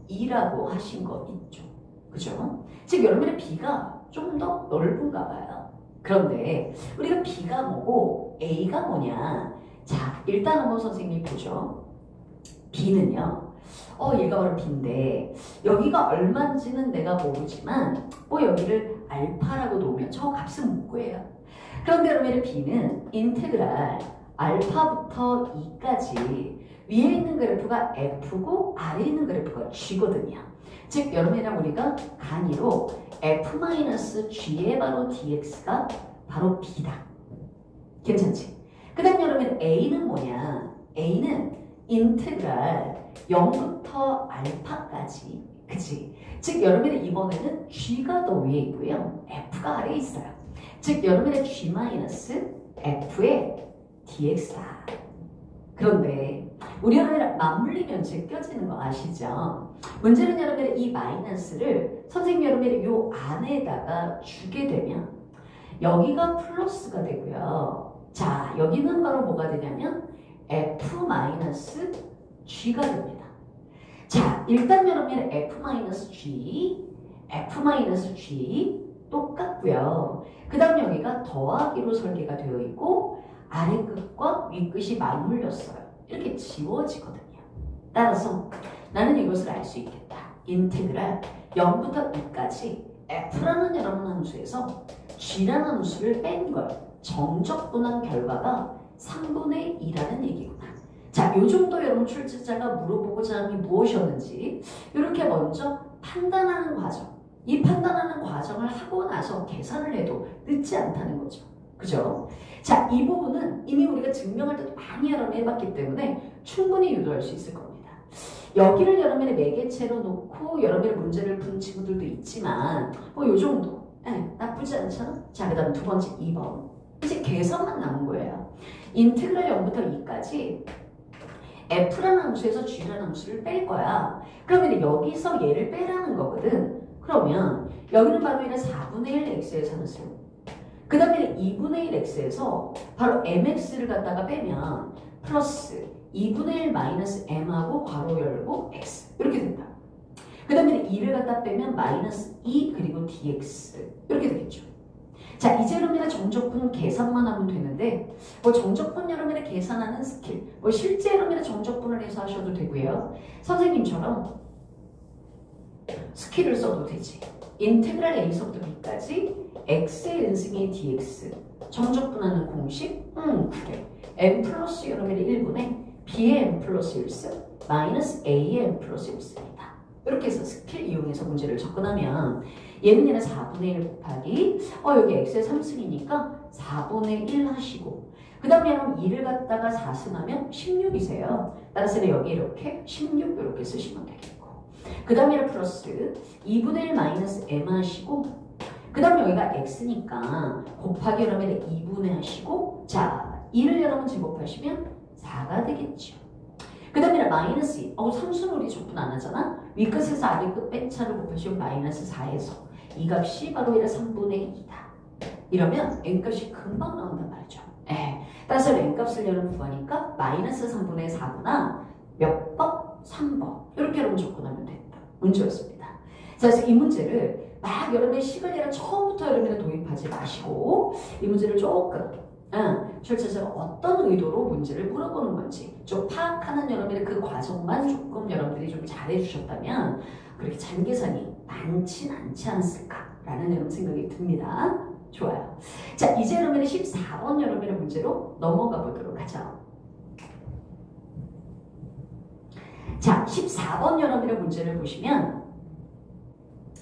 2라고 하신 거 있죠. 그죠? 즉 여러분의 B가 좀 더 넓은가 봐요. 그런데 우리가 B가 뭐고 A가 뭐냐. 자, 일단 한번 선생님이 보죠. B는요. 얘가 바로 B인데 여기가 얼마인지는 내가 모르지만 여기를 알파라고 놓으면 저 값은 못 구해요. 그런데 여러분의 B는 인테그랄 알파부터 2까지 위에 있는 그래프가 F고 아래에 있는 그래프가 G거든요. 즉 여러분이랑 우리가 간이로 F-G의 바로 DX가 바로 B다. 괜찮지? 그 다음 여러분 A는 뭐냐? A는 인테그랄 0부터 알파까지. 그치? 즉 여러분의 이번에는 G가 더 위에 있고요. F가 아래에 있어요. 즉 여러분의 G-F의 DX다. 그런데 우리 여러분이랑 맞물리면 제껴지는 거 아시죠? 문제는 여러분의 이 마이너스를 선생님 여러분의 요 안에다가 주게 되면 여기가 플러스가 되고요. 자, 여기는 바로 뭐가 되냐면 F-G가 됩니다. 자, 일단 여러분의 F-G 똑같고요. 그 다음 여기가 더하기로 설계가 되어 있고 아래 끝과 위 끝이 맞물렸어요. 이렇게 지워지거든요. 따라서 나는 이것을 알 수 있겠다. 인테그랄 0부터 2까지 F라는 여러분 함수에서 G라는 함수를 뺀 걸 정적분한 결과가 3분의 2라는 얘기구나. 자, 요 정도 여러분 출제자가 물어보고자 함이 무엇이었는지 이렇게 먼저 판단하는 과정. 이 판단하는 과정을 하고 나서 계산을 해도 늦지 않다는 거죠. 그죠? 자, 이 부분은 이미 우리가 증명할 때도 많이 여러분 해봤기 때문에 충분히 유도할 수 있을 겁니다. 여기를 여러분의 매개체로 놓고 여러분의 문제를 푼 친구들도 있지만 요 정도 나쁘지 않잖아? 자, 그 다음 두 번째 2번 이제 계산만 남은 거예요. 인테그랄 0부터 2까지 F라는 함수에서 G라는 함수를 뺄 거야. 그러면 여기서 얘를 빼라는 거거든. 그러면 여기는 바로 얘는 4분의 1 x에서 함수. 그 다음에 2분의 1 x에서 바로 mx를 갖다가 빼면 플러스 2분의 1 마이너스 m하고 괄호 열고 x 이렇게 된다. 그 다음에 2를 갖다 빼면 마이너스 2 그리고 dx 이렇게 되겠죠. 자, 이제 여러분의 정적분 계산만 하면 되는데 정적분 여러분의 계산하는 스킬 실제 여러분의 정적분을 해서 하셔도 되고요. 선생님처럼 스킬을 써도 되지. 인테그랄 a서부터 b까지 x의 n승의 dx 정적분하는 공식? 그래. m 플러스 여러분의 1분의 b의 m 플러스 1승 마이너스 a의 m 플러스 1승이다. 이렇게 해서 스킬 이용해서 문제를 접근하면 얘는 4분의 1 곱하기 여기 x의 3승이니까 4분의 1 하시고 그 다음에 2를 갖다가 4승하면 16이세요. 따라서 여기 이렇게 16 이렇게 쓰시면 되겠고 그 다음에 플러스 2분의 1 마이너스 m 하시고 그 다음에 여기가 x니까 곱하기 여러분 2분의 하시고 자 2를 여러분 제곱하시면 4가 되겠죠. 그 다음에 마이너스 2 상수는 우리 적분 안 하잖아. 위끝에서 아래끝 뺀 차를 곱하시면 마이너스 4에서 이 값이 바로 3분의 2다. 이러면 n값이 금방 나온단 말이죠. 따라서 n값을 여러분 구하니까 마이너스 3분의 4구나 몇 번? 3번. 이렇게 여러분 접근하면 된다. 문제였습니다. 자, 그래서 이 문제를 막 여러분의 식을 얘를 처음부터 여러분이 도입하지 마시고 이 문제를 조금 출제자가 어떤 의도로 문제를 물어보는 건지 좀 파악하는 여러분의 그 과정만 조금 여러분들이 좀 잘해주셨다면 그렇게 잔계산이 많진 않지 않았을까라는 여러분 생각이 듭니다. 좋아요. 자, 이제 여러분의 14번 여러분의 문제로 넘어가 보도록 하죠. 자, 14번 여러분의 문제를 보시면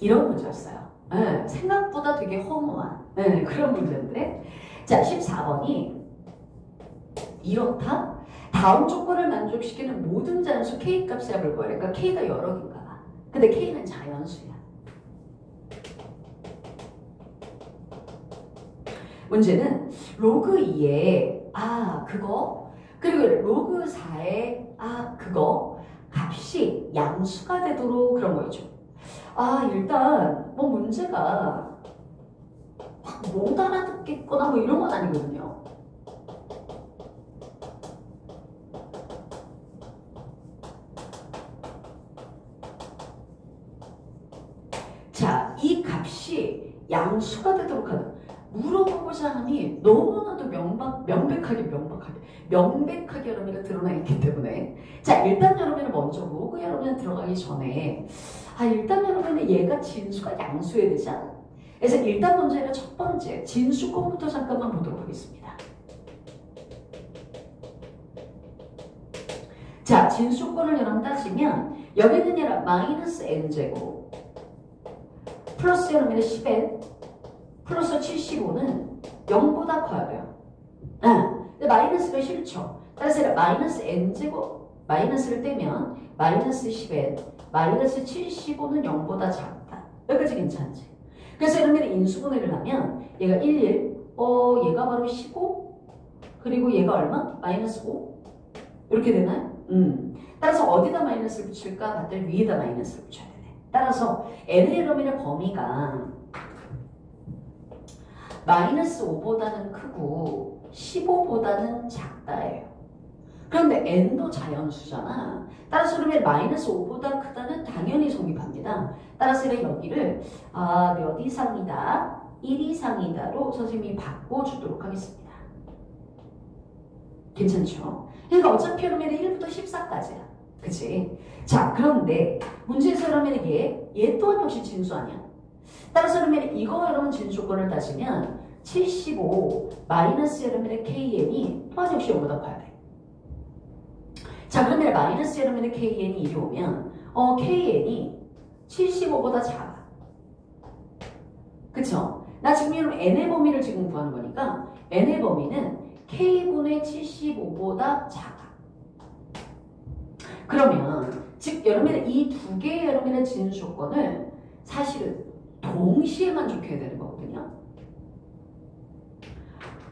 이런 문제였어요. 네, 생각보다 되게 허무한 그런 문제인데, 자, 14번이 이렇다. 다음 조건을 만족시키는 모든 자연수 K 값을 잡을 거예요. 그러니까 K가 여러 개인가 봐. 근데 K는 자연수야. 문제는 로그 2에 그거 그리고 로그 4에 그거 값이 양수가 되도록 그런 거죠. 일단 뭐 문제가 못 알아듣겠거나 뭐 이런 건 아니거든요. 자, 이 값이 양수가 되도록 하는 물어보고자 하니 너무나도 명백하게 여러분이 드러나 있기 때문에, 자, 일단 여러분이 먼저 로그 여러분이 들어가기 전에 일단 여러분이 얘가 진수가 양수여야 되잖아. 그래서 일단 먼저 얘가 첫 번째 진수권부터 잠깐만 보도록 하겠습니다. 자, 진수권을 여러분 따지면 여기 있는 얘가 마이너스 n제곱 플러스 여러분의 10n 플러스 75는 0보다 커야 돼요. 근데 마이너스가 싫죠. 따라서 마이너스 n제곱 마이너스를 떼면 마이너스 10n 마이너스 75는 0보다 작다. 여기까지 괜찮지? 그래서 여러분이 인수분해를 하면 얘가 11, 얘가 바로 15, 그리고 얘가 얼마? 마이너스 5. 이렇게 되나요? 따라서 어디다 마이너스를 붙일까? 봤더니 위에다 마이너스를 붙여야 되네. 따라서 n의 여러분의 범위가 마이너스 5보다는 크고 15보다는 작다예요. 그런데 n도 자연수잖아. 따라서 그러면 마이너스 5보다 크다는 당연히 성립합니다. 따라서 여기를 몇 이상이다, 1 이상이다로 선생님이 바꿔주도록 하겠습니다. 괜찮죠? 그러니까 어차피 그러면 1부터 14까지야. 그치? 자, 그런데 문제에서 그러면 얘 또한 역시 진수 아니야. 따라서 그러면 이거 여러분 진수권을 따지면 75 마이너스 여러분의 KN이 또한 역시 0보다 커야 돼. 자, 그러면 마이너스 여러분의 KN이 이리 오면 KN이 75보다 작아. 그쵸? 나 지금 여러분 n의 범위를 지금 구하는 거니까 n의 범위는 K분의 75보다 작아. 그러면 즉 여러분의 이 두 개의 여러분의 진수권을 사실은 동시에 만족해야 되는 거거든요.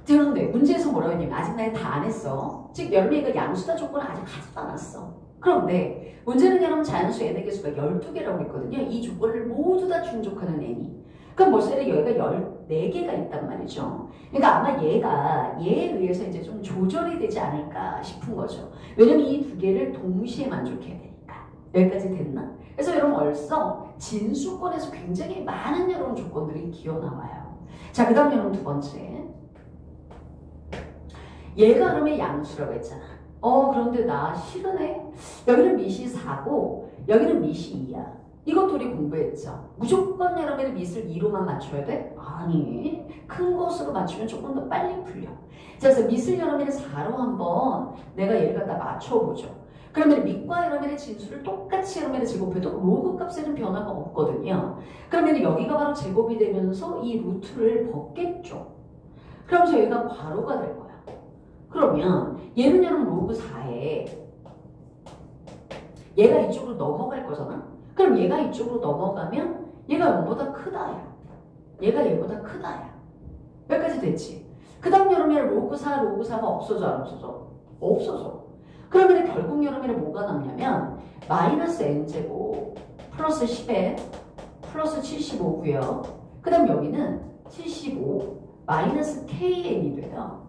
그런데 문제에서 뭐라고 했냐면 아직 나 다 안 했어. 즉 여러분이 양수다 조건을 아직 가지도 않았어. 그런데 문제는 여러분 자연수 n의 개수가 12개라고 했거든요. 이 조건을 모두 다 충족하는 n이. 그럼 벌써 여기가 14개가 있단 말이죠. 그러니까 아마 얘에 의해서 이제 좀 조절이 되지 않을까 싶은 거죠. 왜냐면 이 두 개를 동시에 만족해야 되니까. 여기까지 됐나? 그래서 여러분 벌써 진수권에서 굉장히 많은 여러분 조건들이 기어 나와요. 자, 그 다음 여러분 두 번째. 얘가 그러면 양수라고 했잖아. 그런데 나 싫으네. 여기는 밑이 4고 여기는 밑이 2야. 이것도 우리 공부했죠. 무조건 여러분의 밑을 2로만 맞춰야 돼? 아니, 큰 것으로 맞추면 조금 더 빨리 풀려. 자, 그래서 밑을 여러분의 4로 한번 내가 얘를 갖다 맞춰보죠. 그러면 밑과 여러분의 진수를 똑같이 여러분의 제곱해도 로그 값에는 변화가 없거든요. 그러면 여기가 바로 제곱이 되면서 이 루트를 벗겠죠. 그럼 저희가 괄호가 될 거야. 그러면 얘는 여러분 로그 4에 얘가 이쪽으로 넘어갈 거잖아. 그럼 얘가 이쪽으로 넘어가면 얘가 0보다 크다야. 얘가 얘보다 크다야. 여기까지 됐지? 그 다음 여러분의 로그 4가 없어져 안 없어져? 없어져. 그러면 결국 여러분의 뭐가 남냐면 마이너스 n제곱 플러스 10n 플러스 75고요. 그 다음 여기는 75 마이너스 kn이 돼요.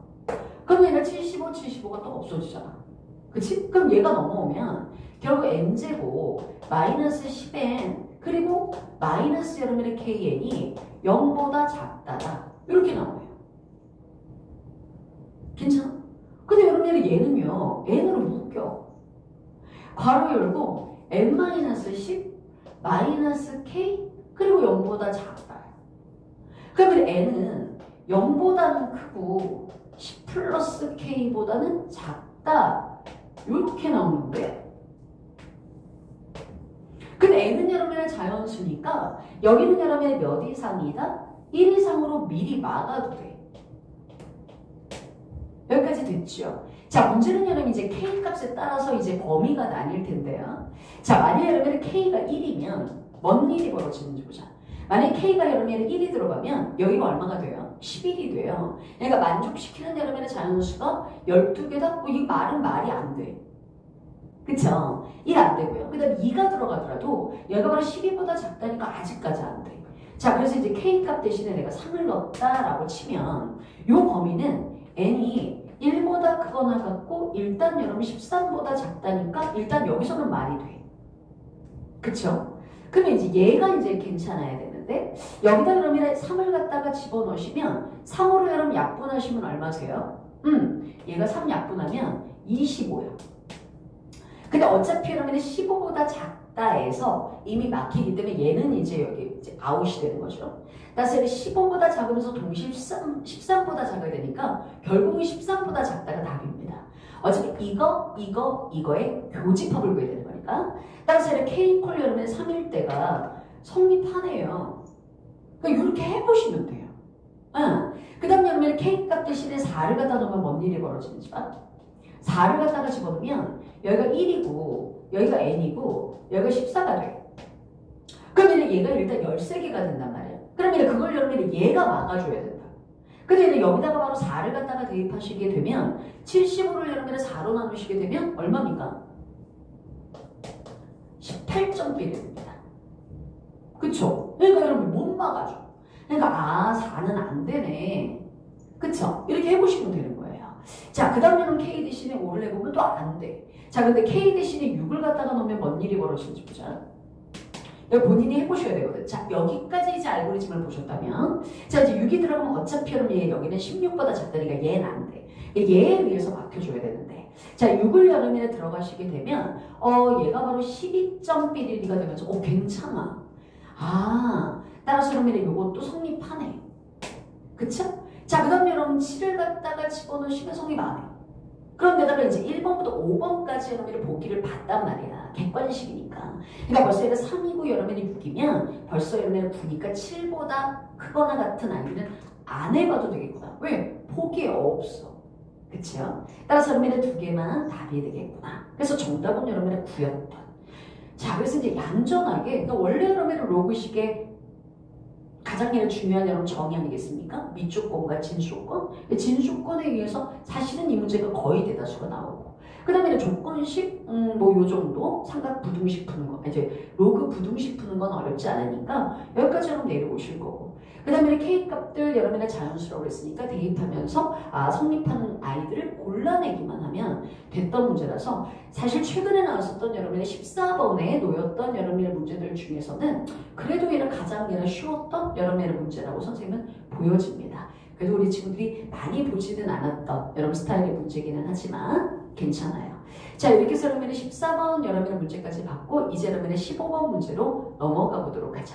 그럼 얘가 75가 또 없어지잖아. 그치? 그럼 얘가 넘어오면 결국 n제곱 마이너스 10n 그리고 마이너스 여러분의 kn이 0보다 작다다. 이렇게 나와요. 괜찮아? 근데 여러분의 얘는요. n으로 묶여. 괄호 열고 n-10 마이너스 k 그리고 0보다 작다. 그러면 n은 0보다는 크고 10 플러스 k보다는 작다. 이렇게 나오는데 근데 n은 여러분의 자연수니까 여기는 여러분의 몇 이상이다? 1 이상으로 미리 막아도 돼. 여기까지 됐죠? 자, 문제는 여러분 이제 k 값에 따라서 이제 범위가 나뉠 텐데요. 자, 만약 여러분의 k가 1이면 뭔 일이 벌어지는지 보자. 만약 k가 여러분의 1이 들어가면 여기가 얼마가 돼요? 11이 돼요. 그러니까 만족시키는 여러분의 자연수가 12개다? 뭐 이 말은 말이 안 돼. 그쵸? 1 안 되고요. 그 다음에 2가 들어가더라도 얘가 바로 12보다 작다니까 아직까지 안 돼. 자, 그래서 이제 k값 대신에 내가 3을 넣었다라고 치면 이 범위는 n이 1보다 크거나 같고 일단 여러분 13보다 작다니까 일단 여기서는 말이 돼. 그쵸? 그러면 이제 얘가 이제 괜찮아야 되는데 여기다 그러면 3을 갖다가 집어넣으시면 3으로 여러분 약분하시면 얼마세요? 얘가 3 약분하면 25요. 근데 어차피 그러면 15보다 작다에서 이미 막히기 때문에 얘는 이제 여기 이제 아웃이 되는 거죠. 따라서 15보다 작으면서 동시에 13보다 작아야 되니까 결국은 13보다 작다가 답입니다. 어차피 이거의 교집합을 구해야 되는 거니까. 따라서 K 콜 여러분 3일 때가 성립하네요. 그러니까 이렇게 해보시면 돼요. 그 다음 여러분 K 값 대신에 4를 갖다 놓으면 뭔 일이 벌어지는지 봐. 4를 갖다가 집어넣으면 여기가 1이고 여기가 n이고 여기가 14가 돼. 그러면 얘가 일단 13개가 된단 말이야. 그러면 그걸 여러분이 얘가 막아줘야 된다. 근데 여기다가 바로 4를 갖다가 대입하시게 되면 75를 여러분이 4로 나누시게 되면 얼마입니까? 18.1입니다. 그쵸? 그러니까 여러분 못 막아줘. 그러니까 4는 안 되네. 그쵸? 이렇게 해보시면 되는 거예요. 자, 그 다음 여러분 K 대신에 5를 해보면 또 안 돼. 자, 근데 K 대신에 6을 갖다가 넣으면 뭔 일이 벌어지는지 보자. 여기 본인이 해보셔야 되거든. 자, 여기까지 이제 알고리즘을 보셨다면 자, 이제 6이 들어가면 어차피 여기는 16보다 작다니까 얘는 안 돼. 얘에 의해서 막혀줘야 되는데 자, 6을 여름에 들어가시게 되면 얘가 바로 12.1가 되면서 괜찮아. 따라서 그러면 요것도 성립하네. 그쵸? 자, 그 다음 여러분 7을 갖다가 집어넣으시면 성립 안 해. 그런데다가 이제 1번부터 5번까지 여러분이 보기를 봤단 말이야. 객관식이니까. 그러니까 벌써 얘가 3이고 여러분이 6이면 벌써 여러분이 9니까 7보다 크거나 같은 아이들은 안 해봐도 되겠구나. 왜? 보기에 없어. 그쵸? 따라서 여러분이 2개만 답이 되겠구나. 그래서 정답은 여러분의 9였던. 자, 그래서 이제 얌전하게 그러니까 원래 여러분의 로그식의 가장 중요한 여러분 정의 아니겠습니까? 미조건과 진조건. 진조건에 의해서 사실은 이 문제가 거의 대다수가 나오고. 그 다음에 조건식, 뭐 요 정도 삼각 부등식 푸는 거, 이제 로그 부등식 푸는 건 어렵지 않으니까 여기까지 여러분 내려오실 거고. 그 다음에 K 값들 여러분의 자연수라고 했으니까 대입하면서 성립하는 아이들을 골라내기만 하면 됐던 문제라서 사실 최근에 나왔었던 여러분의 14번에 놓였던 여러분의 문제들 중에서는 그래도 얘는 가장 쉬웠던 여러분의 문제라고 선생님은 보여집니다. 그래도 우리 친구들이 많이 보지는 않았던 여러분 스타일의 문제기는 하지만 괜찮아요. 자, 이렇게 해서 여러분의 14번 여러분의 문제까지 봤고 이제 여러분의 15번 문제로 넘어가 보도록 하죠.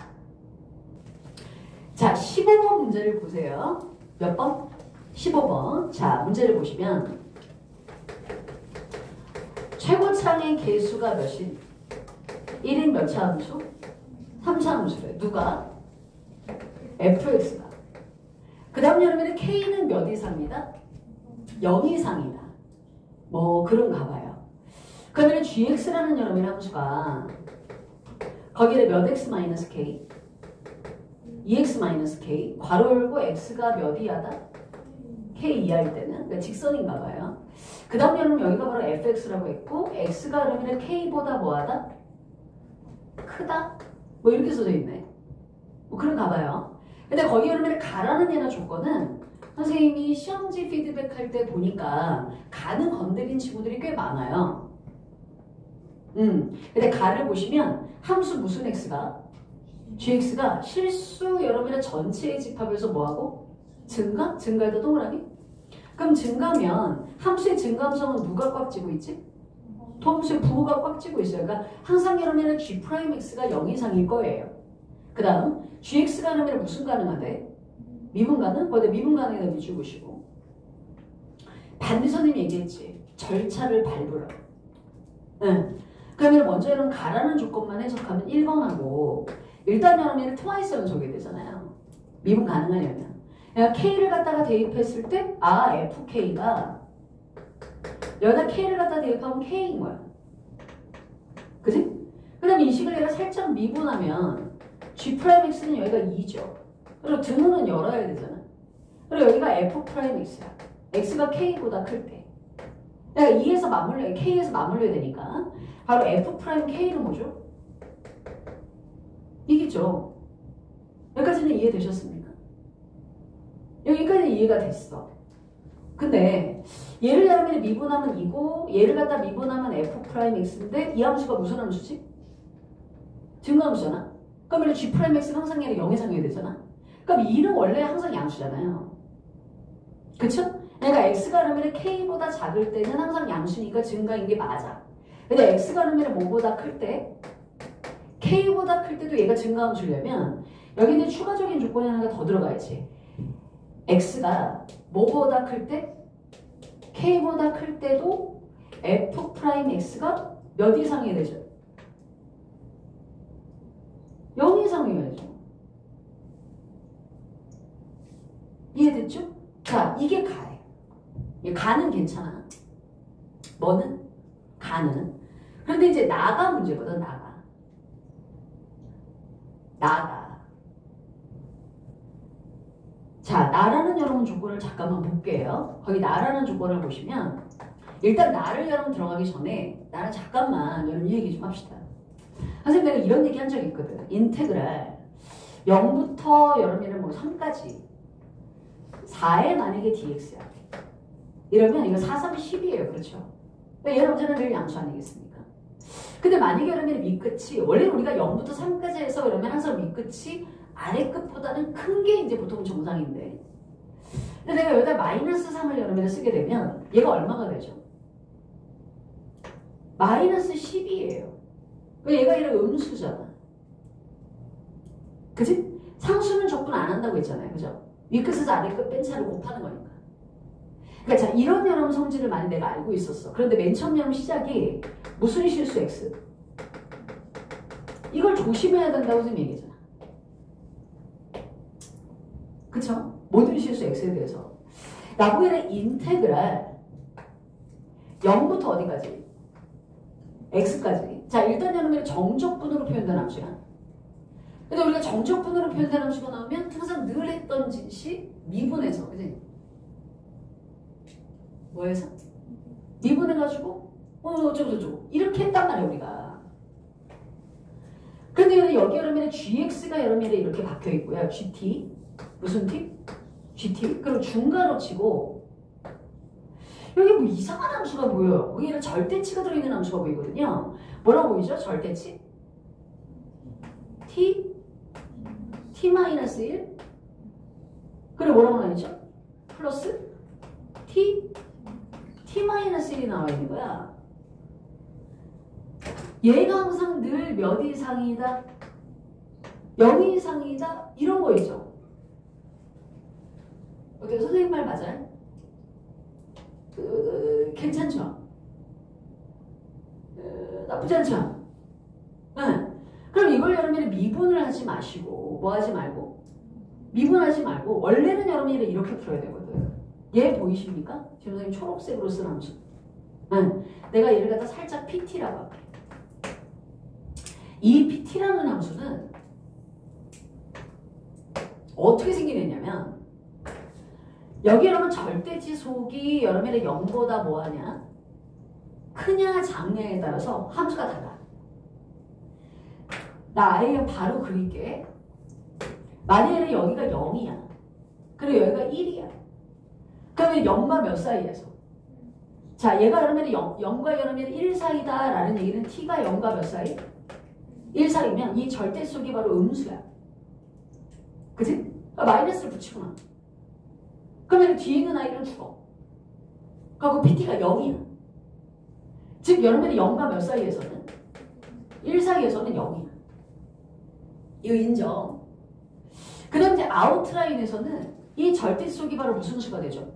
자, 15번 문제를 보세요. 몇 번? 15번. 자, 문제를 보시면 최고창의 개수가 몇이? 1인 몇 차 함수? 3차 함수래. 누가? fx가. 그 다음 여러분의 k는 몇 이상이다? 0 이상이다. 뭐 그런가 봐요. 그러면 gx라는 여러분의 함수가 거기에 몇 x 마이너스 k? 2x k 괄호 열고 x가 몇 이하다? k 이하일 때는 그러니까 직선인가 봐요. 그 다음 여러분 여기가 바로 fx라고 했고 x가 그러면 k보다 뭐하다? 크다? 뭐 이렇게 써져 있네. 뭐 그런가 봐요. 근데 거기 여러분 가라는 얘나 조건은 선생님이 시험지 피드백 할 때 보니까 가는 건드린 친구들이 꽤 많아요. 근데 가를 보시면 함수 무슨 x가? gx가 실수 여러분의 전체의 집합에서 뭐하고? 증가? 증가에다 동그라미? 그럼 증가면 함수의 증가함수는 누가 꽉 쥐고 있지? 도함수의 부호가 꽉 쥐고 있어요. 그러니까 항상 여러분의 g'x가 0 이상일 거예요. 그 다음 gx가 하면 무슨 가능한데? 미분 가능? 거기다 미분 가능에다 미주고시고 반대 선생님이 얘기했지. 절차를 밟으라. 응. 그 그러면 먼저 여러분 가라는 조건만 해석하면 1번하고 일단 여러분이 트와이스는 적용이 되잖아요. 미분 가능하려면. 내가 K를 갖다가 대입했을 때 FK가 여기다 K를 갖다 대입하면 K인 거야. 그지? 그 다음에 이 식을 내가 살짝 미분하면 G'X는 여기가 2죠. 그리고 등호는 열어야 되잖아. 그리고 여기가 F'X야. X가 K보다 클 때. 내가 2에서 맞물려야, K에서 맞물려야 되니까. 바로 F'K는 뭐죠? 이겠죠. 여기까지는 이해되셨습니까? 여기까지는 이해가 됐어. 근데 얘를 여러분이 미분하면 이고 얘를 갖다 미분하면 F'X인데 이 함수가 무슨 함수지? 증가함수잖아. 그러면 G'X가 항상 얘를 0에 상해야 되잖아. 그럼 2는 원래 항상 양수잖아요. 그쵸? 그러니까 X가 그러면 K보다 작을 때는 항상 양수니까 증가인 게 맞아. 근데 X가 그러면 뭐보다 클 때? K보다 클 때도 얘가 증가함수려면 여기는 추가적인 조건이 하나가 더 들어가야지. X가 뭐보다 클 때? K보다 클 때도 F'X가 몇 이상이 되죠? 0 이상이어야죠. 이해됐죠? 자, 이게 가예요. 가는 괜찮아. 뭐는? 가는. 그런데 이제 나가 문제거든, 나가. 자, 나라는 여러분 조건을 잠깐만 볼게요. 거기 나라는 조건을 보시면 일단 나를 여러분 들어가기 전에 나는 잠깐만 여러분 이 얘기 좀 합시다. 선생님 내가 이런 얘기 한 적이 있거든. 인테그랄 0부터 여러분은 뭐 3까지 4에 만약에 dx야. 이러면 이거 4, 3, 10이에요. 그렇죠? 그러니까 얘는 언제나 늘 양수 아니겠습니까? 근데 만약에 여러분 밑끝이 원래 우리가 0부터 3까지 해서 그러면 항상 밑끝이 아래 끝보다는 큰 게 이제 보통 정상인데 근데 내가 여기다 마이너스 3을 여러분 쓰게 되면 얘가 얼마가 되죠? 마이너스 10이에요. 얘가 이런 음수잖아. 그치? 상수는 적분 안 한다고 했잖아요. 그죠? 위끝에서 아래 끝 뺀 차를 곱하는 거니까. 그러니까 자, 이런 여러분 성질을 많이 내가 알고 있었어. 그런데 맨 처음 여러분 시작이 무슨 실수 X? 이걸 조심해야 된다고 좀 얘기했잖아. 그쵸? 모든 실수 X에 대해서. 나보기에는 인테그랄 0부터 어디까지? X까지. 자, 일단 여러분이 정적분으로 표현된 함수야. 근데 우리가 정적분으로 표현된 함수가 나오면 항상 늘 했던 짓이 미분해서, 그지? 뭐해서? 미분해가지고, 어쩌고저쩌고. 이렇게 했단 말이야, 우리가. 근데 여기 여러분의 GX가 여러분의 이렇게 박혀 있고요. GT. 무슨 T? GT. 그리고 중괄호 치고, 여기 뭐 이상한 함수가 보여요. 거기는 절대치가 들어있는 함수가 보이거든요. 뭐라고 보이죠? 절대치? T? T-1? 그리고 뭐라고 나와있죠? 플러스? T? T-1이 나와 있는 거야. 얘가 항상 늘 몇 이상이다? 0 이상이다? 이런 거 있죠? 어때요? 선생님 말 맞아요? 괜찮죠? 나쁘지 않죠? 응. 그럼 이걸 여러분이 미분을 하지 마시고 뭐 하지 말고 미분하지 말고 원래는 여러분이 이렇게 풀어야 되거든. 얘 보이십니까? 지금 선생님 초록색으로 쓴 함수. 응. 내가 얘를 갖다 살짝 PT라고 할게. 이 PT라는 함수는 어떻게 생기느냐면 여기 여러분 절대치 속이 여러분의 0보다 뭐하냐? 크냐 작냐에 따라서 함수가 달라. 나 아예 바로 그릴게. 만약에 여기가 0이야. 그리고 여기가 1이야. 그러면 0과 몇 사이에서? 자, 얘가 그러면 0과 그러면 1 사이다 라는 얘기는 t가 0과 몇 사이? 1 사이면 이 절대 속이 바로 음수야. 그치? 마이너스를 붙이고 나. 그러면 뒤에 있는 아이는 죽어. 그리고 PT가 0이야. 즉 여러분이 0과 몇 사이에서는? 1 사이에서는 0이야. 이거 인정. 그 다음 이제 아웃라인에서는 이 절대 속이 바로 무슨 수가 되죠?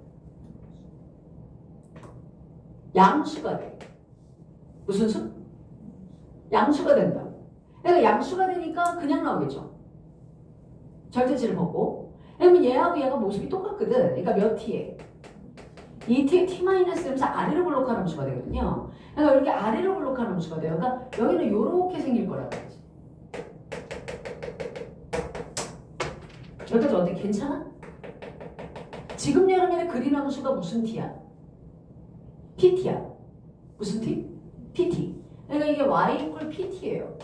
양수가 돼. 무슨 수? 양수가 된다. 그러니까 양수가 되니까 그냥 나오겠죠. 절대치를 벗고. 그러면 얘하고 얘가 모습이 똑같거든. 그러니까 몇 t에? 2t에 t-1 되면서 아래로 블록한 함수가 되거든요. 그러니까 이렇게 아래로 블록한 함수가 돼요. 그러니까 여기는 이렇게 생길 거라고 하지. 여기까지 어때? 괜찮아? 지금 여름에는 그린 함수가 무슨 t야? pt야. 무슨 t? pt. 그러니까 이게 y 이퀄 pt예요.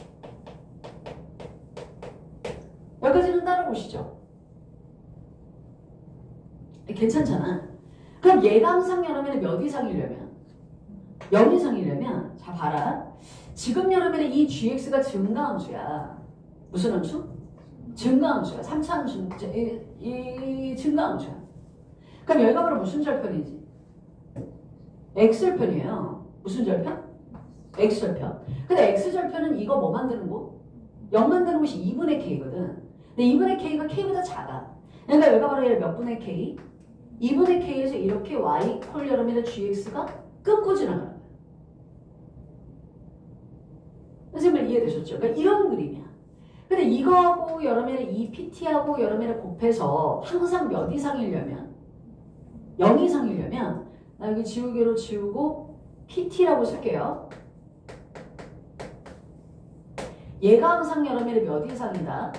여기까지는 따라보시죠. 괜찮잖아. 그럼 얘가 항상 여름에는 몇 이상이려면? 0 이상이려면 자 봐라. 지금 여름에는 이 gx가 증가함수야. 무슨 함수? 증가함수야. 3차 함수. 이 증가함수야. 그럼 여기가 바로 무슨 절편이지? x절편이에요. 무슨 절편? x절편. 근데 x절편은 이거 뭐 만드는 곳? 0 만드는 곳이 2분의 k거든. 근데 2분의 k가 k보다 작아. 그러니까 여기가 바로 얘를 몇 분의 k? 2분의 k에서 이렇게 y 콜 여러분의 gx가 끊고 지나가는 거야. 선생님 이해되셨죠? 그러니까 이런 그림이야. 근데 이거하고 여러분의 이 pt하고 여러분의 곱해서 항상 몇 이상이려면 0 이상이려면 나 여기 지우개로 지우고 pt라고 쓸게요. 얘가 항상 여러분의 몇 이상이다?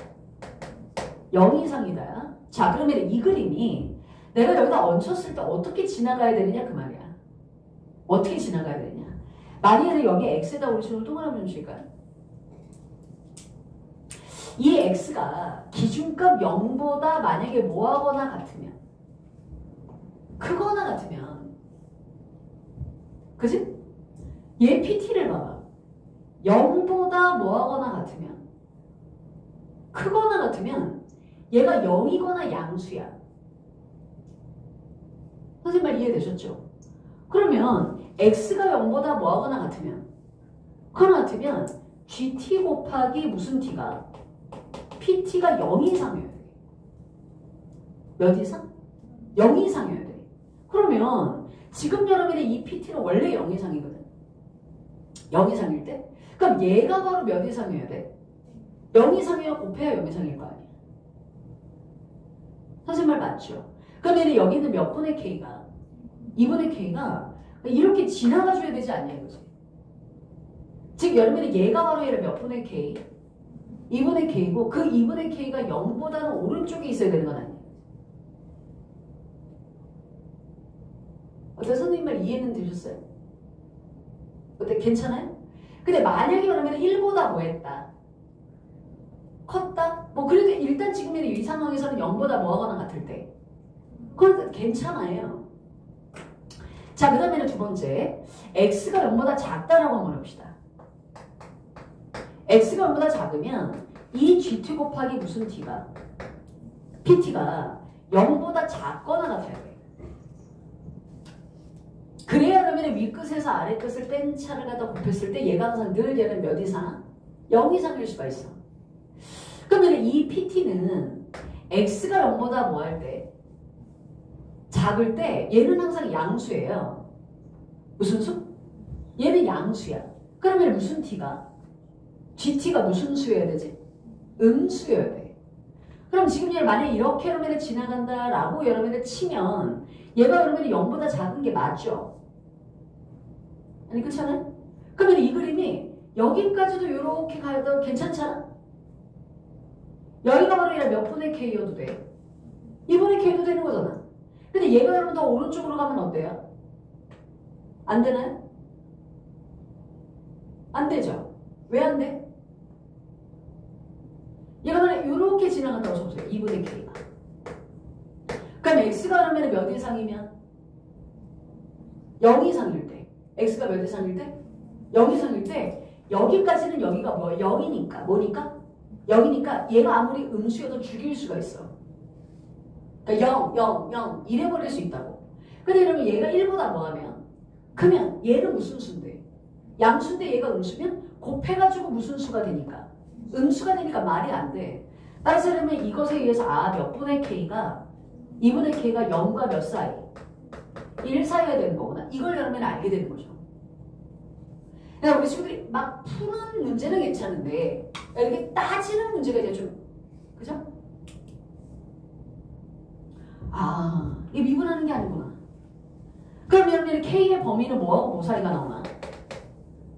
0 이상이다. 자 그러면 이 그림이 내가 여기다 얹혔을 때 어떻게 지나가야 되느냐 그 말이야. 어떻게 지나가야 되느냐. 만약에 여기 x에다 우리 식으로 동그라미 좀 칠까요? 이 x가 기준값 0보다 만약에 뭐하거나 같으면 크거나 같으면 그지? 얘 pt를 봐봐. 0보다 뭐하거나 같으면 크거나 같으면 얘가 0이거나 양수야. 선생님 말 이해되셨죠? 그러면 x가 0보다 뭐하거나 같으면 같으면 gt 곱하기 무슨 t가 pt가 0 이상이어야 돼. 몇 이상? 0 이상이어야 돼. 그러면 지금 여러분의 이 pt는 원래 0 이상이거든. 0 이상일 때? 그럼 얘가 바로 몇 이상이어야 돼? 0 이상이야 곱해야 0 이상일 거 아니야. 선생님 말 맞죠? 그러면 여기는 몇 분의 k가? 2분의 k가 이렇게 지나가줘야 되지 않냐 이거지. 즉 여러분이 얘가 바로 얘를 몇 분의 k? 2분의 k고 그 2분의 k가 0보다는 오른쪽에 있어야 되는 건 아니에요. 어때? 선생님 말 이해는 되셨어요? 어때? 괜찮아요? 근데 만약에 그러면 1보다 뭐 했다? 컸다? 뭐 그래도 일단 지금 이 상황에서는 0보다 뭐하거나 같을 때 그건 괜찮아요. 자 그 다음에는 두 번째 x가 0보다 작다라고 한번 해봅시다. x가 0보다 작으면 이 gt 곱하기 무슨 t가 pt가 0보다 작거나 같아야 돼. 그래야 그러면 윗끝에서 아래끝을 뺀 차를 갖다 곱했을 때 얘가 항상 늘 얘는 몇 이상? 0 이상일 수가 있어. 그러면 이 pt는 x가 0보다 뭐 할 때? 작을 때 얘는 항상 양수예요. 무슨 수? 얘는 양수야. 그러면 무슨 t가? gt가 무슨 수여야 되지? 음수여야 돼. 그럼 지금 얘를 만약에 이렇게 여러분이 지나간다라고 여러분이 치면 얘가 여러분이 0보다 작은 게 맞죠? 아니 그렇잖아요? 그러면 이 그림이 여기까지도 이렇게 가도 괜찮잖아? 여기가 바로 얘가 몇 분의 k여도 돼? 2분의 k도 되는 거잖아. 근데 얘가 여러분 더 오른쪽으로 가면 어때요? 안 되나요? 안 되죠? 왜 안 돼? 얘가 만약 이렇게 지나간다고 쳐보세요. 2분의 k가. 그럼 x가 그러면 몇 이상이면? 0 이상일 때. x가 몇 이상일 때? 0 이상일 때 여기까지는 여기가 뭐 0이니까 뭐니까? 0이니까 얘가 아무리 음수여도 죽일 수가 있어. 그러니까 0, 0, 0 이래버릴 수 있다고. 근데 이러면 얘가 1보다 뭐하면? 크면 얘는 무슨 수인데? 양수인데 얘가 음수면 곱해가지고 무슨 수가 되니까? 음수가 되니까 말이 안 돼. 따라서 그러면 이것에 의해서 몇 분의 k가 2분의 k가 0과 몇 사이? 1 사이가 되는 거구나. 이걸 여러분 알게 되는 거죠. 그러니까 우리 친구들이 막 푸는 문제는 괜찮은데 이렇게 따지는 문제가 이제 좀 그죠? 아, 이게 미분하는 게 아니구나. 그럼 여러분 K의 범위는 뭐하고 뭐 사이가 나오나?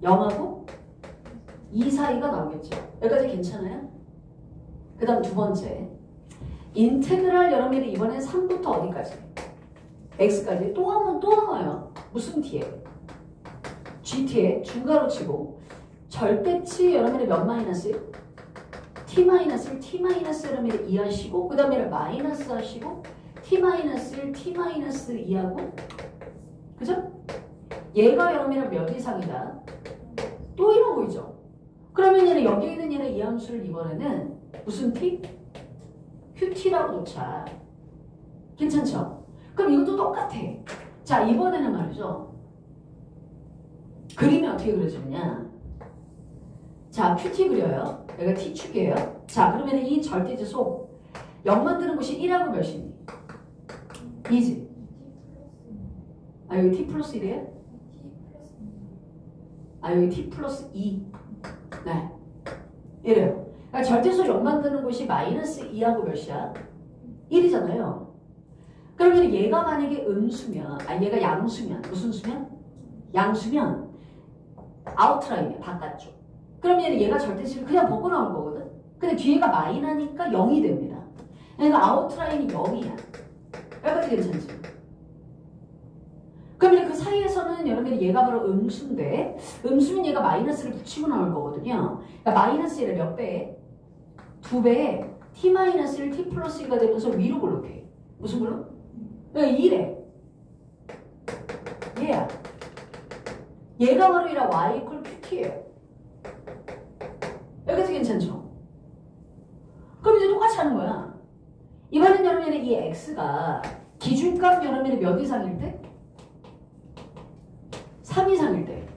0하고 2 사이가 나오겠죠. 여기까지 괜찮아요? 그 다음 두 번째 인테그랄 여러분이 이번엔 3부터 어디까지? x까지 또 하면 또 나와요. 무슨 t에? gt에 중괄호 치고 절대치 여러분이 몇 마이너스? t 마이너스 t 마이너스 여러분이 2 하시고 그 다음에 마이너스 하시고 t 마이너스 t 마이너스 2하고 그죠? 얘가 여러분이 몇 이상이다? 또 이런 거이죠. 그러면 얘는 여기 있는 얘는 이 함수를 이번에는 무슨 t? qt라고 놓자. 괜찮죠? 그럼 이것도 똑같아. 자, 이번에는 말이죠. 그림이 어떻게 그려지느냐. 자, qt 그려요. 여기가 t축이에요. 자, 그러면 이 절대지수 0 만드는 곳이 1하고 몇이니? 2지. 아, 여기 t 플러스 1이에요? 아, 여기 t 플러스 2. 네. 이래요. 그러니까 절대수 0 만드는 곳이 마이너스 2하고 몇이야? 1이잖아요. 그러면 얘가 만약에 음수면, 얘가 양수면, 무슨 수면? 양수면 아웃라인이야, 바깥쪽. 그러면 얘가 절대수를 그냥 벗고 나올 거거든? 근데 뒤에가 마이너니까 0이 됩니다. 그러니까 아웃라인이 0이야. 여기까지 괜찮지? 그러면 그 사이에서는 여러분들이 얘가 바로 음수인데 음수면 얘가 마이너스를 붙이고 나올 거거든요. 그러니까 마이너스 얘를 몇 배? 2배에 t-1을 t 플러스 1가 되면서 위로 볼록해. 무슨 볼록? 그러니까 1에 얘야. 얘가 바로 이라 y equal qt예요. 여기까지 괜찮죠? 그럼 이제 똑같이 하는 거야. 이번엔 여러분들이 이 x가 기준값 여러분들이 몇 이상일 때? 3 이상일 때.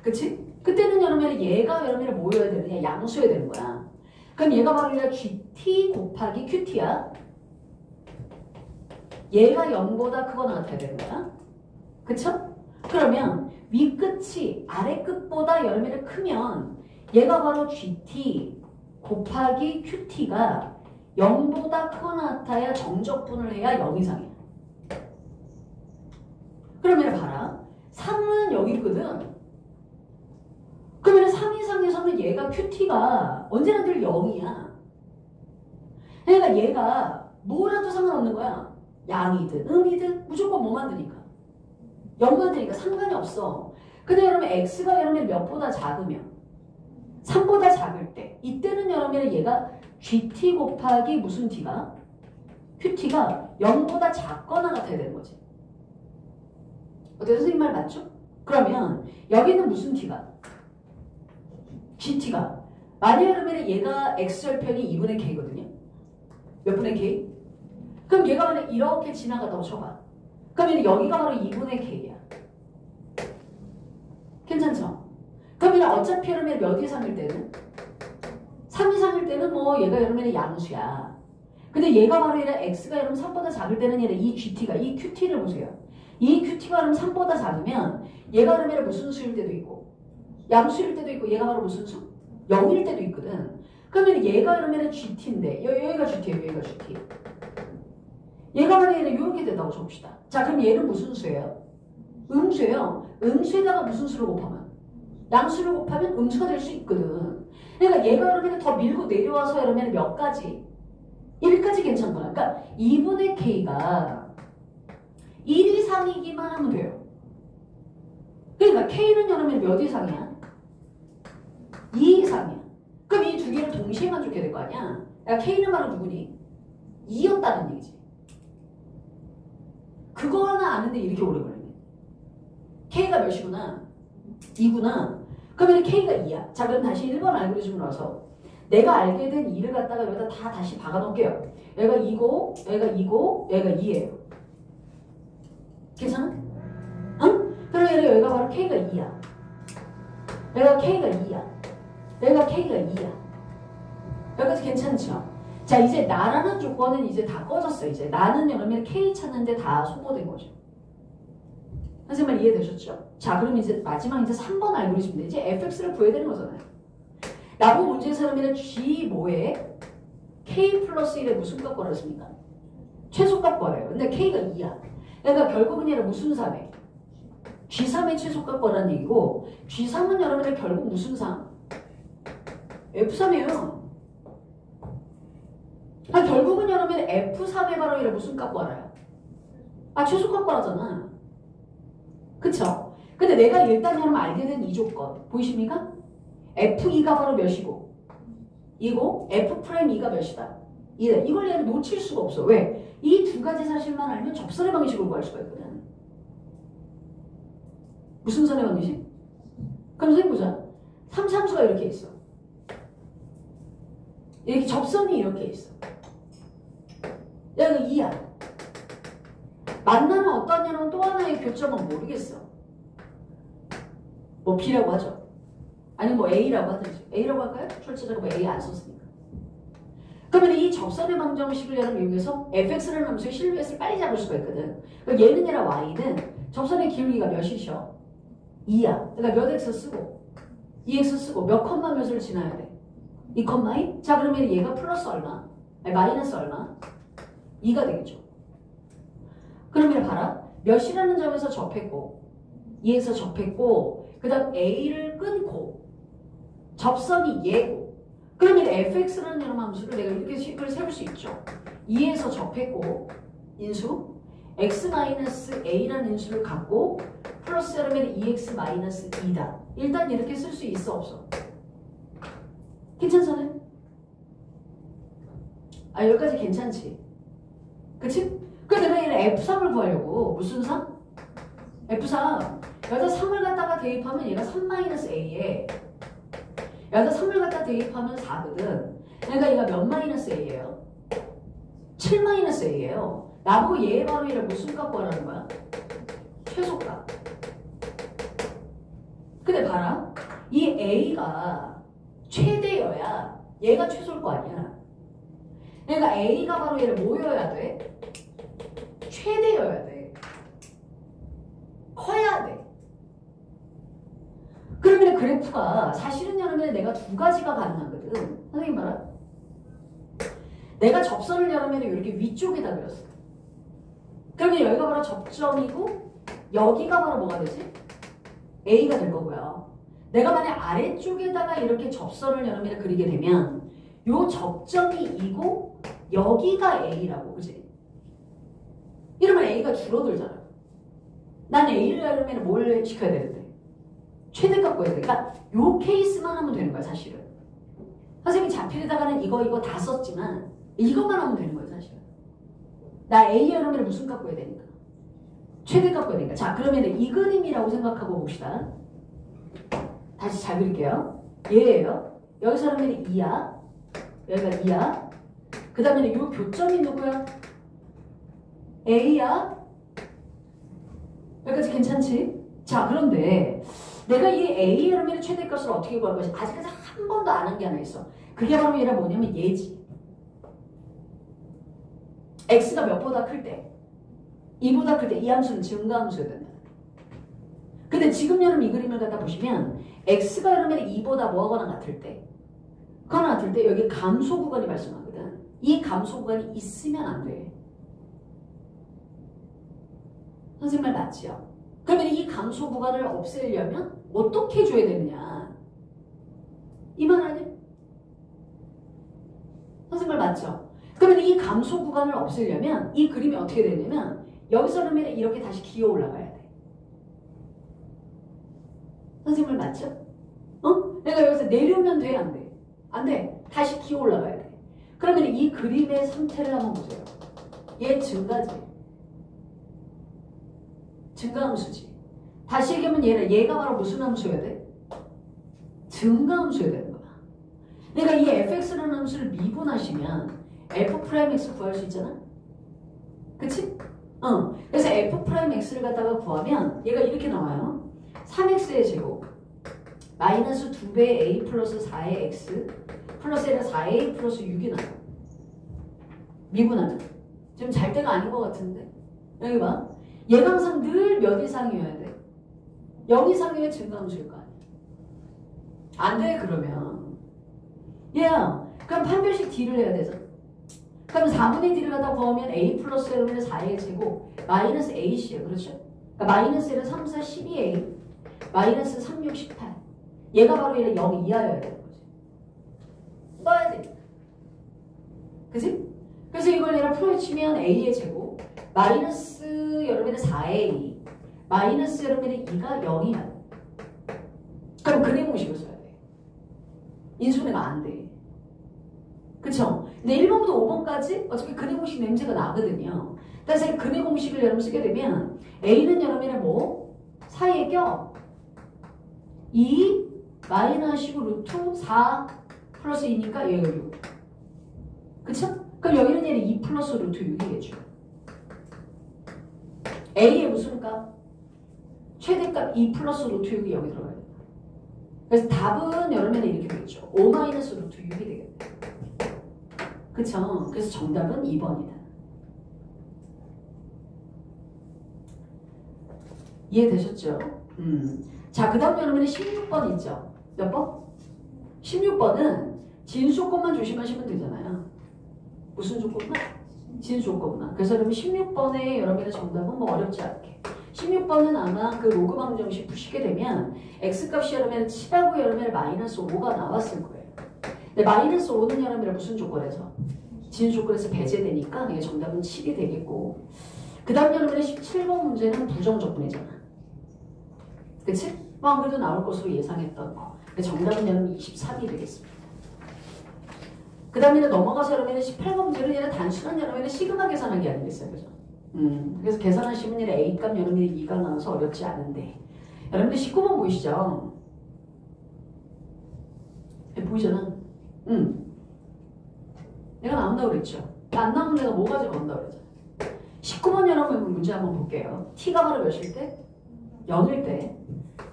그치? 그때는 여러분이 얘가 여러분이 뭐여야 되느냐? 양수여야 되는 거야. 그럼 얘가 바로 이라 gt 곱하기 qt야. 얘가 0보다 크거나 같아야 되는 거야. 그쵸? 그러면 위끝이 아래끝보다 여러분이 크면 얘가 바로 gt 곱하기 qt가 0보다 크거나 같아야 정적분을 해야 0 이상이야. 그러면 봐라. 3은 여기 있거든. 그러면 3 이상에서는 얘가 qt가 언제나 늘 0이야. 그러니까 얘가 뭐라도 상관없는 거야. 양이든 음이든 무조건 뭐 만드니까? 0 만드니까 상관이 없어. 근데 여러분 x가 여러분 몇보다 작으면 3보다 작을 때 이때는 여러분 얘가 gt 곱하기 무슨 t가? qt가 0보다 작거나 같아야 되는 거지. 어때요? 선생님 말 맞죠? 그러면 여기는 무슨 t가? gt가 만약 여러분 얘가 x절편이 2분의 k거든요. 몇 분의 k? 그럼 얘가 만약 이렇게 지나갔다고 쳐봐. 그러면 여기가 바로 2분의 k야. 괜찮죠? 그러면 어차피 여러분 몇 이상일 때는? 3 이상일 때는 뭐 얘가 여러분의 양수야. 근데 얘가 바로 얘가 x가 여러분 3보다 작을 때는 얘가 이 gt가 이 qt를 보세요. 이 qt가 그럼 3보다 작으면 얘가 그러면 무슨 수일 때도 있고 양수일 때도 있고 얘가 바로 무슨 수? 0일 때도 있거든. 그러면 얘가 그러면 gt인데 여기가 gt예요. 여기가 g. 얘가 만약에 이렇게 된다고 봅시다. 자, 그럼 얘는 무슨 수예요? 음수예요. 음수에다가 무슨 수를 곱하면? 양수를 곱하면 음수가 될 수 있거든. 그러니까 얘가 그러면 더 밀고 내려와서 그러면 몇 가지? 1까지 괜찮구나. 그러니까 2분의 k가 1 이상이기만 하면 돼요. 그러니까 K는 여러분 몇 이상이야? 2 이상이야. 그럼 이 두 개를 동시에 만족해야 될 거 아니야? 야, K는 바로 누구니? 2였다는 얘기지. 그거 하나 아는데 이렇게 오래 걸리네. K가 몇이구나? 2구나. 그러면 K가 2야. 자, 그럼 다시 1번 알고리즘으로 와서 내가 알게 된 2를 갖다가 여기다 다 다시 박아놓을게요. 얘가 2고, 얘가 2고, 얘가 2예요. 괜찮아? 응? 그러면 여기가 바로 K가 2야. 여기가 K가 2야. 여기가 K가 2야. 여기까지 괜찮죠? 자, 이제 나라는 조건은 이제 다 꺼졌어. 이제 나는 여러분 K 찾는데 다 소모된 거죠. 선생님 말 이해되셨죠? 자, 그럼 이제 마지막 이제 3번 알고리즘인데 이제 fx를 구해야 되는 거잖아요. 나보고 문제에서 하면 g 뭐에 k 플러스 1의 무슨 값 구하랬습니까? 최소값 구하래요. 근데 k가 2야. 그러니까 결국은 얘는 무슨 3에? G3의 최소값 구하라는 얘기고 G3은 여러분들 결국 무슨 3? F3이에요. 아, 결국은 여러분 F3의 바로 얘를 무슨 값 구하라요? 아, 최소값 구하잖아. 그쵸? 근데 내가 일단 여러분 알게 된 이 조건 보이십니까? F2가 바로 몇이고 이고 F'2가 몇이다. 이걸 얘를 놓칠 수가 없어. 왜? 이 두 가지 사실만 알면 접선의 방식을 구할 수가 있거든. 무슨 선의 방식? 그럼 선생님 보자. 3참수가 이렇게 있어. 이렇게 접선이 이렇게 있어. 여기 2야. 만나는 어떠냐는 또 하나의 교점은 모르겠어. 뭐 B라고 하죠. 아니면 뭐 A라고 하든지. A라고 할까요? 출제자가 A 안 썼으니까. 그러면 이 접선의 방정식을 이용해서 fx라는 함수의 실루엣을 빨리 잡을 수가 있거든. 그러니까 얘는 얘랑 y는 접선의 기울기가 몇이셔? 2야. 그러니까 몇 x 쓰고 2x 쓰고 몇 컴마 몇을 지나야 돼? 2 컴마 2? 자, 그러면 얘가 플러스 얼마? 아니, 마이너스 얼마? 2가 되겠죠. 그러면 봐라. 몇이라는 점에서 접했고 2에서 접했고 그 다음 a를 끊고 접선이 얘고 그러면 fx라는 여러 함수를 내가 이렇게 식을 세울 수 있죠. 2에서 접했고 인수 x-a라는 인수를 갖고 플러스 하면 2x-2다. 일단 이렇게 쓸 수 있어 없어? 괜찮잖아요? 아, 여기까지 괜찮지? 그치? 그래서 내가 얘는 f3을 구하려고 무슨 3? f3 여기다 3을 갖다가 대입하면 얘가 3-a에 여기다 3을 갖다 대입하면 4거든. 그러니까 얘가 몇 마이너스 a예요? 7 마이너스 a예요. 나보고 얘 바로 얘를 무슨 값 구하라는 거야? 최소값. 근데 봐라. 이 a가 최대여야 얘가 최소일 거 아니야. 그러니까 a가 바로 얘를 뭐여야 돼? 최대여야 돼. 커야 돼. 그러면 그래프가 사실은 여러분 내가 두 가지가 가능하거든. 선생님 봐라. 내가 접선을 여러분 이렇게 위쪽에다 그렸어. 그러면 여기가 바로 접점이고 여기가 바로 뭐가 되지? A가 될 거고요. 내가 만약 아래쪽에다가 이렇게 접선을 여러분 그리게 되면 요 접점이 이고 여기가 A라고, 그지? 이러면 A가 줄어들잖아. 난 A를 여러분 뭘 시켜야 되는데? 최대값 구해야 돼. 그러니까 요 케이스만 하면 되는 거야, 사실은. 선생님이 자필에다가는 이거 다 썼지만 이것만 하면 되는 거야, 사실은. 나 A의 여러분을 무슨 값 구해야 되니까? 최대값 구해야 되니까. 자, 그러면 이 그림이라고 생각하고 봅시다. 다시 잘 그릴게요. 얘예요. 여기서 여러분이 2야. 여기가 2야. 그 다음에 요 교점이 누구야? A야. 여기까지 괜찮지? 자, 그런데 내가 이 A의 여러분의 최대값을 어떻게 구할 것인지 아직까지 한 번도 안 한 게 하나 있어. 그게 바로 얘가 뭐냐면 얘지. x가 몇보다 클 때, 2보다 클 때 이 함수는 증가함수가 된다. 근데 지금 여러분 이 그림을 갖다 보시면 x가 여러분 2보다 뭐하거나 같을 때, 그거나 같을 때 여기 감소 구간이 발생하거든. 이 감소 구간이 있으면 안 돼. 선생님 말 맞지요? 그러면 이 감소 구간을 없애려면 어떻게 해줘야 되느냐? 이 말 아니야? 선생님 말 맞죠? 그러면 이 감소 구간을 없애려면 이 그림이 어떻게 되냐면 여기서 그러면 이렇게 다시 기어 올라가야 돼. 선생님 말 맞죠? 어? 내가 여기서 내려오면 돼? 안 돼? 안 돼. 다시 기어 올라가야 돼. 그러면 이 그림의 상태를 한번 보세요. 얘 증가지. 증가함수지. 다시 얘기하면 얘가 바로 무슨 함수여야 돼? 증가함수여야 되는 거야. 내가 이 fx라는 함수를 미분하시면 f'x 구할 수 있잖아? 그치? 그래서 f'x를 갖다가 구하면 얘가 이렇게 나와요. 3x의 제곱 마이너스 2배의 a 플러스 4의 x 플러스 얘는 4a 플러스 6이 나요. 미분하면. 지금 잘 때가 아닌 것 같은데. 여기 봐. 얘가 항상 늘 몇 이상이어야 돼? 0 이상의 증가함수일 거 아니야. 안 돼, 그러면. 얘야, 그럼 판별식 D를 해야 되죠. 그럼 4분의 D를 갖다 구하면 A 플러스 그러면 4의 제곱 마이너스 AC예요. 그렇죠? 그러니까 마이너스 1은 3, 4, 12A 마이너스 3, 6, 18 얘가 바로 얘는 0 이하여야 되는 거지. 써야 돼. 그치? 그래서 이걸 얘랑 풀어치면 A의 제곱 마이너스 여러분의 4A 마이너스 여러분의 2가 0이야. 그럼 근해 공식을 써야 돼. 인수분해가 안 돼. 그쵸? 근데 1번부터 5번까지 어차피 근해 공식 냄새가 나거든요. 따라서 근해 공식을 여러분 쓰게 되면 A는 여러분의 뭐? 사이에 껴 2 마이너스고 루트 4 플러스 2니까 얘가 6. 그쵸? 그럼 여기는 얘는 2 플러스 루트 6이겠죠. A의 무슨 값? 최대값 2 플러스 루트 6이 여기 들어가야 돼요. 그래서 답은 여러분은 이렇게 되겠죠. 5 마이너스 루트 6이 되겠네요. 그쵸? 그래서 정답은 2번이다. 이해되셨죠? 자, 그 다음 여러분은 16번 있죠? 몇 번? 16번은 진수조건만 조심하시면 되잖아요. 무슨 조건만? 진수조건만. 그래서 여러분 16번에 여러분의 정답은 뭐 어렵지 않게. 16번은 아마 그 로그 방정식 푸시게 되면 x값이 여러분 7하고 여러분 마이너스 5가 나왔을 거예요. 근데 마이너스 5는 여러분 무슨 조건에서? 진수조건에서 배제되니까 이게 정답은 7이 되겠고 그 다음 여러분의 17번 문제는 부정조건이잖아. 그치? 뭐 안 그래도 나올 것으로 예상했던 거. 정답은 여러분 23이 되겠습니다. 그 다음에 넘어가서 여러분의 18번 문제는 얘는 단순한 여러분의 시그마 계산한 게 아니겠어요. 그죠? 그래서 계산하시면 얘는 A값 여러분의 2가 나와서 어렵지 않은데 여러분들 19번 보이시죠? 보이잖아. 내가 나온다고 그랬죠. 안 나오면 내가 뭐 가지고 온다고 그랬잖아. 19번 여러분 문제 한번 볼게요. T가 바로 몇일 때? 0일 때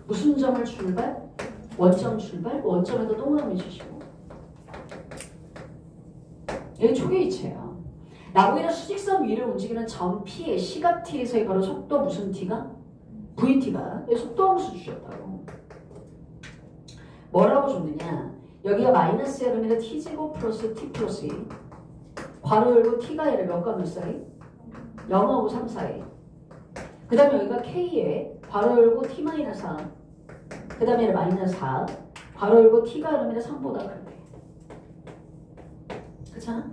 무슨 점을 출발? 원점 출발? 원점에도 동그라미 치시고 얘 초계이체야. 나무위는 수직선 위를 움직이는 점 P의 시각 T에서의 바로 속도 무슨 T가? VT가 속도 함수 주셨다고. 뭐라고 줬느냐? 여기가 마이너스 여름에는 T제곱 플러스 T 플러스 2 괄호 열고 T가 얘를 몇과 몇 사이? 0하고 3 사이. 그 다음에 여기가 K에 괄호 열고 T 마이너스 4 그 다음에 얘를 마이너스 4 괄호 열고 T가 여름에는 3보다 크대. 그렇잖아?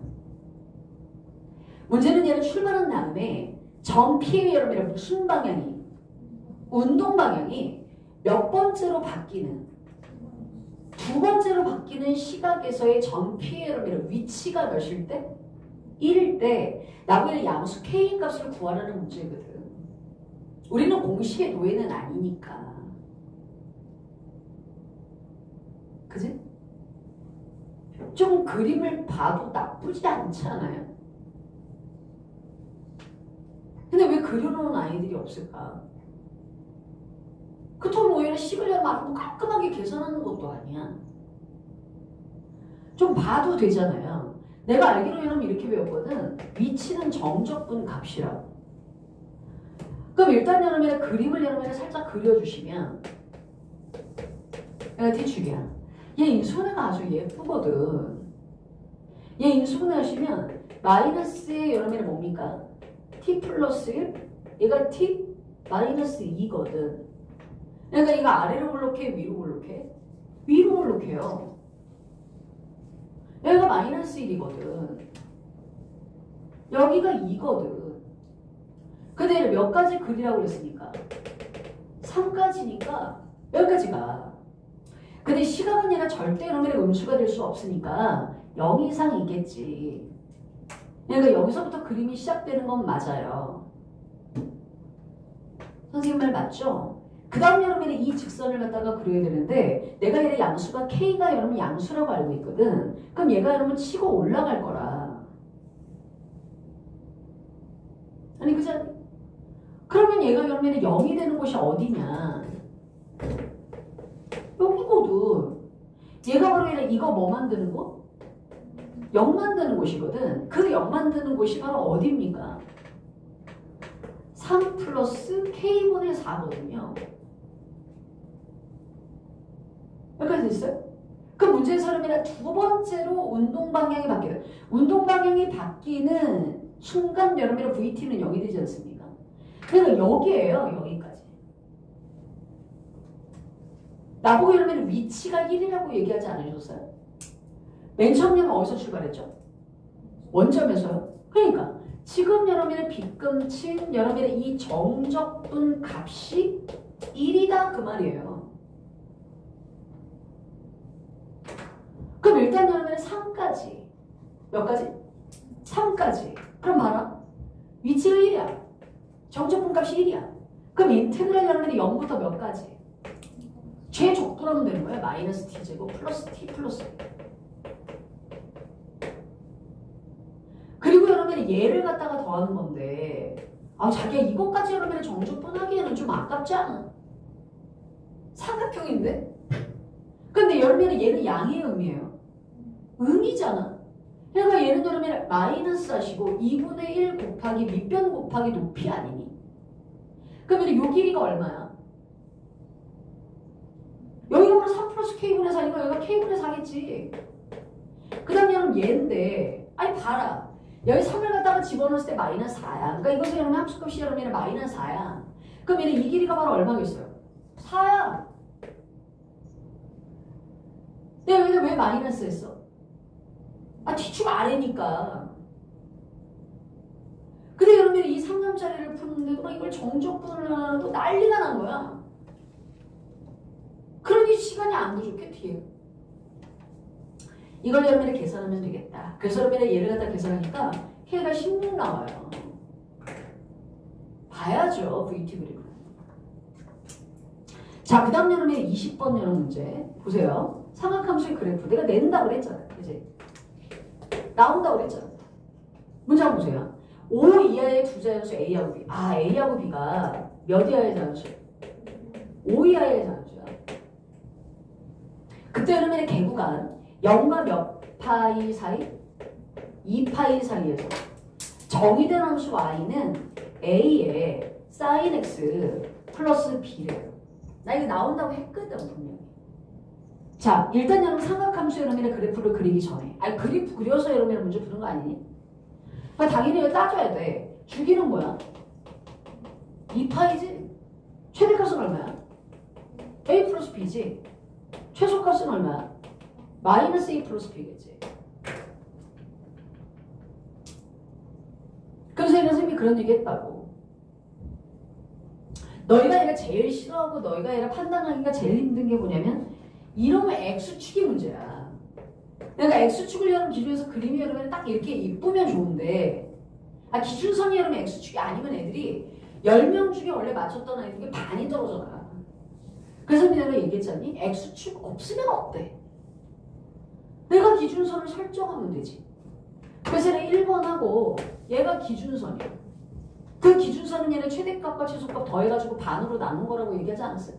문제는 얘는 출발한 다음에 점 P의 여러분의 무슨 방향이? 운동 방향이 몇 번째로 바뀌는? 두 번째로 바뀌는 시각에서의 점 P의 여러분의 위치가 몇일 때? 1일 때 나무에는 양수 K 값을 구하라는 문제거든. 우리는 공식의 노예는 아니니까. 그지? 좀 그림을 봐도 나쁘지 않잖아요. 근데 왜 그려놓은 아이들이 없을까? 그렇다면 오히려 식을 말고 깔끔하게 계산하는 것도 아니야. 좀 봐도 되잖아요. 내가 알기로 여러분 이렇게 배웠거든. 위치는 정적분 값이라고. 그럼 일단 여러분의 그림을 여러분이 살짝 그려주시면 내가 뒤축이야. 얘 인수분해가 아주 예쁘거든. 얘 인수분해 하시면 마이너스의 여러분이 뭡니까? t 플러스 1 얘가 t 마이너스 2거든. 그러니까 이거 아래로 볼록해 위로 볼록해? 위로 볼록해요. 여기가 마이너스 1이거든. 여기가 2거든. 근데 얘를 몇 가지 그리라고 그랬으니까 3까지니까 여기까지가. 근데 시각은 얘가 절대 이놈의 음수가 될 수 없으니까 0 이상이겠지. 그러니까 여기서부터 그림이 시작되는 건 맞아요. 선생님 말 맞죠? 그 다음 여러분은 이 직선을 갖다가 그려야 되는데 내가 얘의 양수가 K가 여러분 양수라고 알고 있거든. 그럼 얘가 여러분 치고 올라갈 거라. 아니 그죠? 그러면 얘가 여러분은 0이 되는 곳이 어디냐? 여기거든. 얘가 바로 얘는 이거 뭐 만드는 곳? 0 만드는 곳이거든. 그 0 만드는 곳이 바로'3 플러스 K분의 4'거든요. 여기까지 됐어요? 그 문제에서 여러분이 두 번째로 운동 방향이 바뀌어요. 운동 방향이 바뀌는 순간 여러분의 VT는 0이 되지 않습니까? 그러니까 여기에요. 여기까지. 나보고 여러분의 위치가 1이라고 얘기하지 않으셨어요? 맨 처음 여러분 어디서 출발했죠? 원점에서요. 그러니까 지금 여러분의 빗금친 여러분의 이 정적분 값이 1이다 그 말이에요. 그럼 일단 여러분의 3까지 몇 가지? 3까지. 그럼 봐라. 위치가 1이야. 정적분 값이 1이야. 그럼 인테그랄 여러분의 0부터 몇 가지? 최적분하면 되는 거예요. 마이너스 t제곱 플러스 t 플러스. 그리고 여러분이 얘를 갖다가 더하는 건데 자기야 이것까지 여러분이 정적분 하기에는 좀 아깝지 않아? 삼각형인데? 근데 여러분이 얘는 양의 의미예요. 음이잖아. 그러니까 얘는 여러분이 마이너스 하시고 2분의 1 곱하기 밑변 곱하기 높이 아니니? 그러면 요 길이가 얼마야? 여기가 바로 3 플러스 k분의 4니까 여기가 k분의 4겠지. 그 다음에 여러분 얘인데 아니 봐라. 여기 3을 갖다가 집어넣었을 때 마이너스 4야. 그러니까 이것은 여러분 함수값이 여러분 마이너스 4야. 그럼 얘는 이 길이가 바로 얼마겠어요? 4야. 내가 왜 마이너스 했어? 뒤축 아래니까. 근데 여러분이 이 3점짜리를 푸는데도 막 이걸 정적분을 하고 난리가 난 거야. 그러니 시간이 안 부족해 뒤에. 이걸 여러분이 계산하면 되겠다. 그래서 여러분이 얘를 갖다 계산하니까 K가 16 나와요. 봐야죠. VT 그래프. 자, 그 다음 여러분의 20번 여러분 문제 보세요. 삼각함수의 그래프. 내가 낸다 그랬잖아. 그지? 나온다 그랬잖아. 문제 한번 보세요. 5 이하의 두 자연수 A하고 B. A하고 B가 몇 이하의 자연수? 5 이하의 자연수야. 그때 여러분의 개구간 0과 몇 파이 사이? 2파이 사이에서 정의된 함수 y는 a에 sin x 플러스 b래요. 나 이거 나온다고 했거든 분명히. 자, 일단 여러분 삼각함수 여러분의 그래프를 그리기 전에 그래프 그려서 여러분의 문제 푸는 거 아니니? 그러니까 당연히 이거 따져야 돼. 주기는 뭐야? 2파이지? 최대값은 얼마야? a 플러스 b지? 최소값은 얼마야? 마이너스 a 플러스 b겠지. 그래서 선생님이 그런 얘기 했다고. 너희가 얘가 제일 싫어하고 너희가 얘를 판단하기가 제일 힘든 게 뭐냐면 이러면 X축이 문제야. 그러니까 X축을 여러분 기준에서 그림이 여러분 딱 이렇게 이쁘면 좋은데 기준선이 여러분 X축이 아니면 애들이 10명 중에 원래 맞췄던 아이들이 반이 떨어져 가. 그래서 내가 얘기했잖니? X축 없으면 어때? 내가 기준선을 설정하면 되지. 그래서 얘는 1번하고 얘가 기준선이야. 그 기준선은 얘는 최대값과 최소값 더해가지고 반으로 나눈 거라고 얘기하지 않았어요?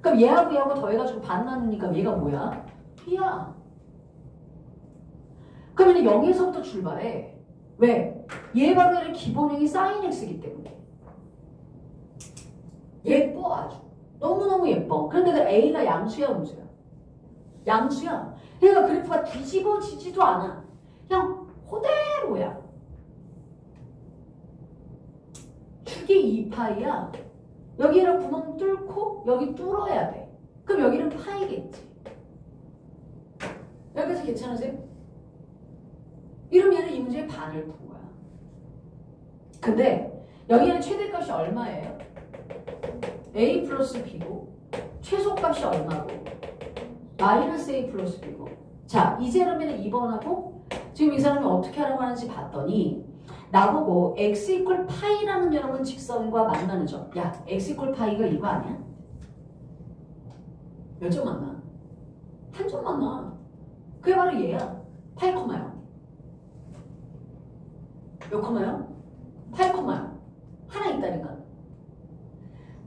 그럼 얘하고 얘하고 더해가지고 반 나누니까 얘가 뭐야? B야. 그러면 0에서부터 출발해. 왜? 얘 바로 얘는 기본형이 sin x이기 때문에. 예뻐 아주. 너무너무 예뻐. 그런데 A가 양수야 음수야? 양수야. 그러니까 그래프가 뒤집어지지도 않아. 그냥 그대로야. 축이 2파이야. 여기를 구멍 뚫고 여기 뚫어야 돼. 그럼 여기는 파이겠지. 여기까지 괜찮으세요? 이러면 얘는 이 문제의 반을 푼 거야. 근데 여기는 최대값이 얼마예요? a 플러스 b고 최소값이 얼마고 마이너스 a 플러스 b고. 자, 이제 그러면 2번하고 지금 이 사람이 어떻게 하라고 하는지 봤더니 나보고 x 이퀄 파이라는 여러분 직선과 만나는 점. 야, x 이퀄 파이가 이거 아니야? 몇 점 만나? 한 점 만나. 그게 바로 얘야. 8,0. 몇 컴마요? 8,0. 하나 있다니까.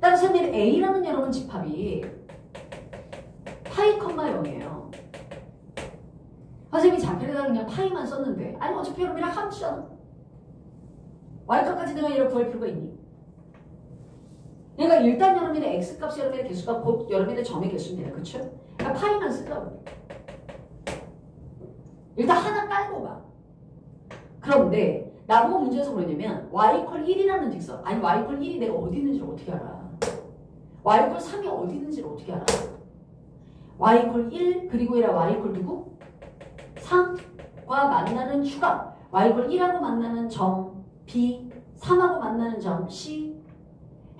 따라서 선생님 A라는 여러분 집합이 파이 컴마 0이에요. 선생님이 자필에다 그냥 파이만 썼는데 아니 어차피 여러분이랑 함수잖아. Y값까지 내가 얘를 구할 필요가 있니? 그러니까 일단 여러분의 x값이 여러분의 개수가 곧 여러분의 점의 개수입니다. 그쵸? 그러니까 파이만 쓰라고. 일단 하나 깔고 봐. 그런데 나보고 문제에서 뭐냐면 y = 1이라는 직선. 아니 y = 1이 내가 어디 있는지를 어떻게 알아? y = 3이 어디 있는지를 어떻게 알아? y = 1 그리고 얘라 y = 누구? 3과 만나는 추가. y = 1하고 만나는 점 B, 3하고 만나는 점 C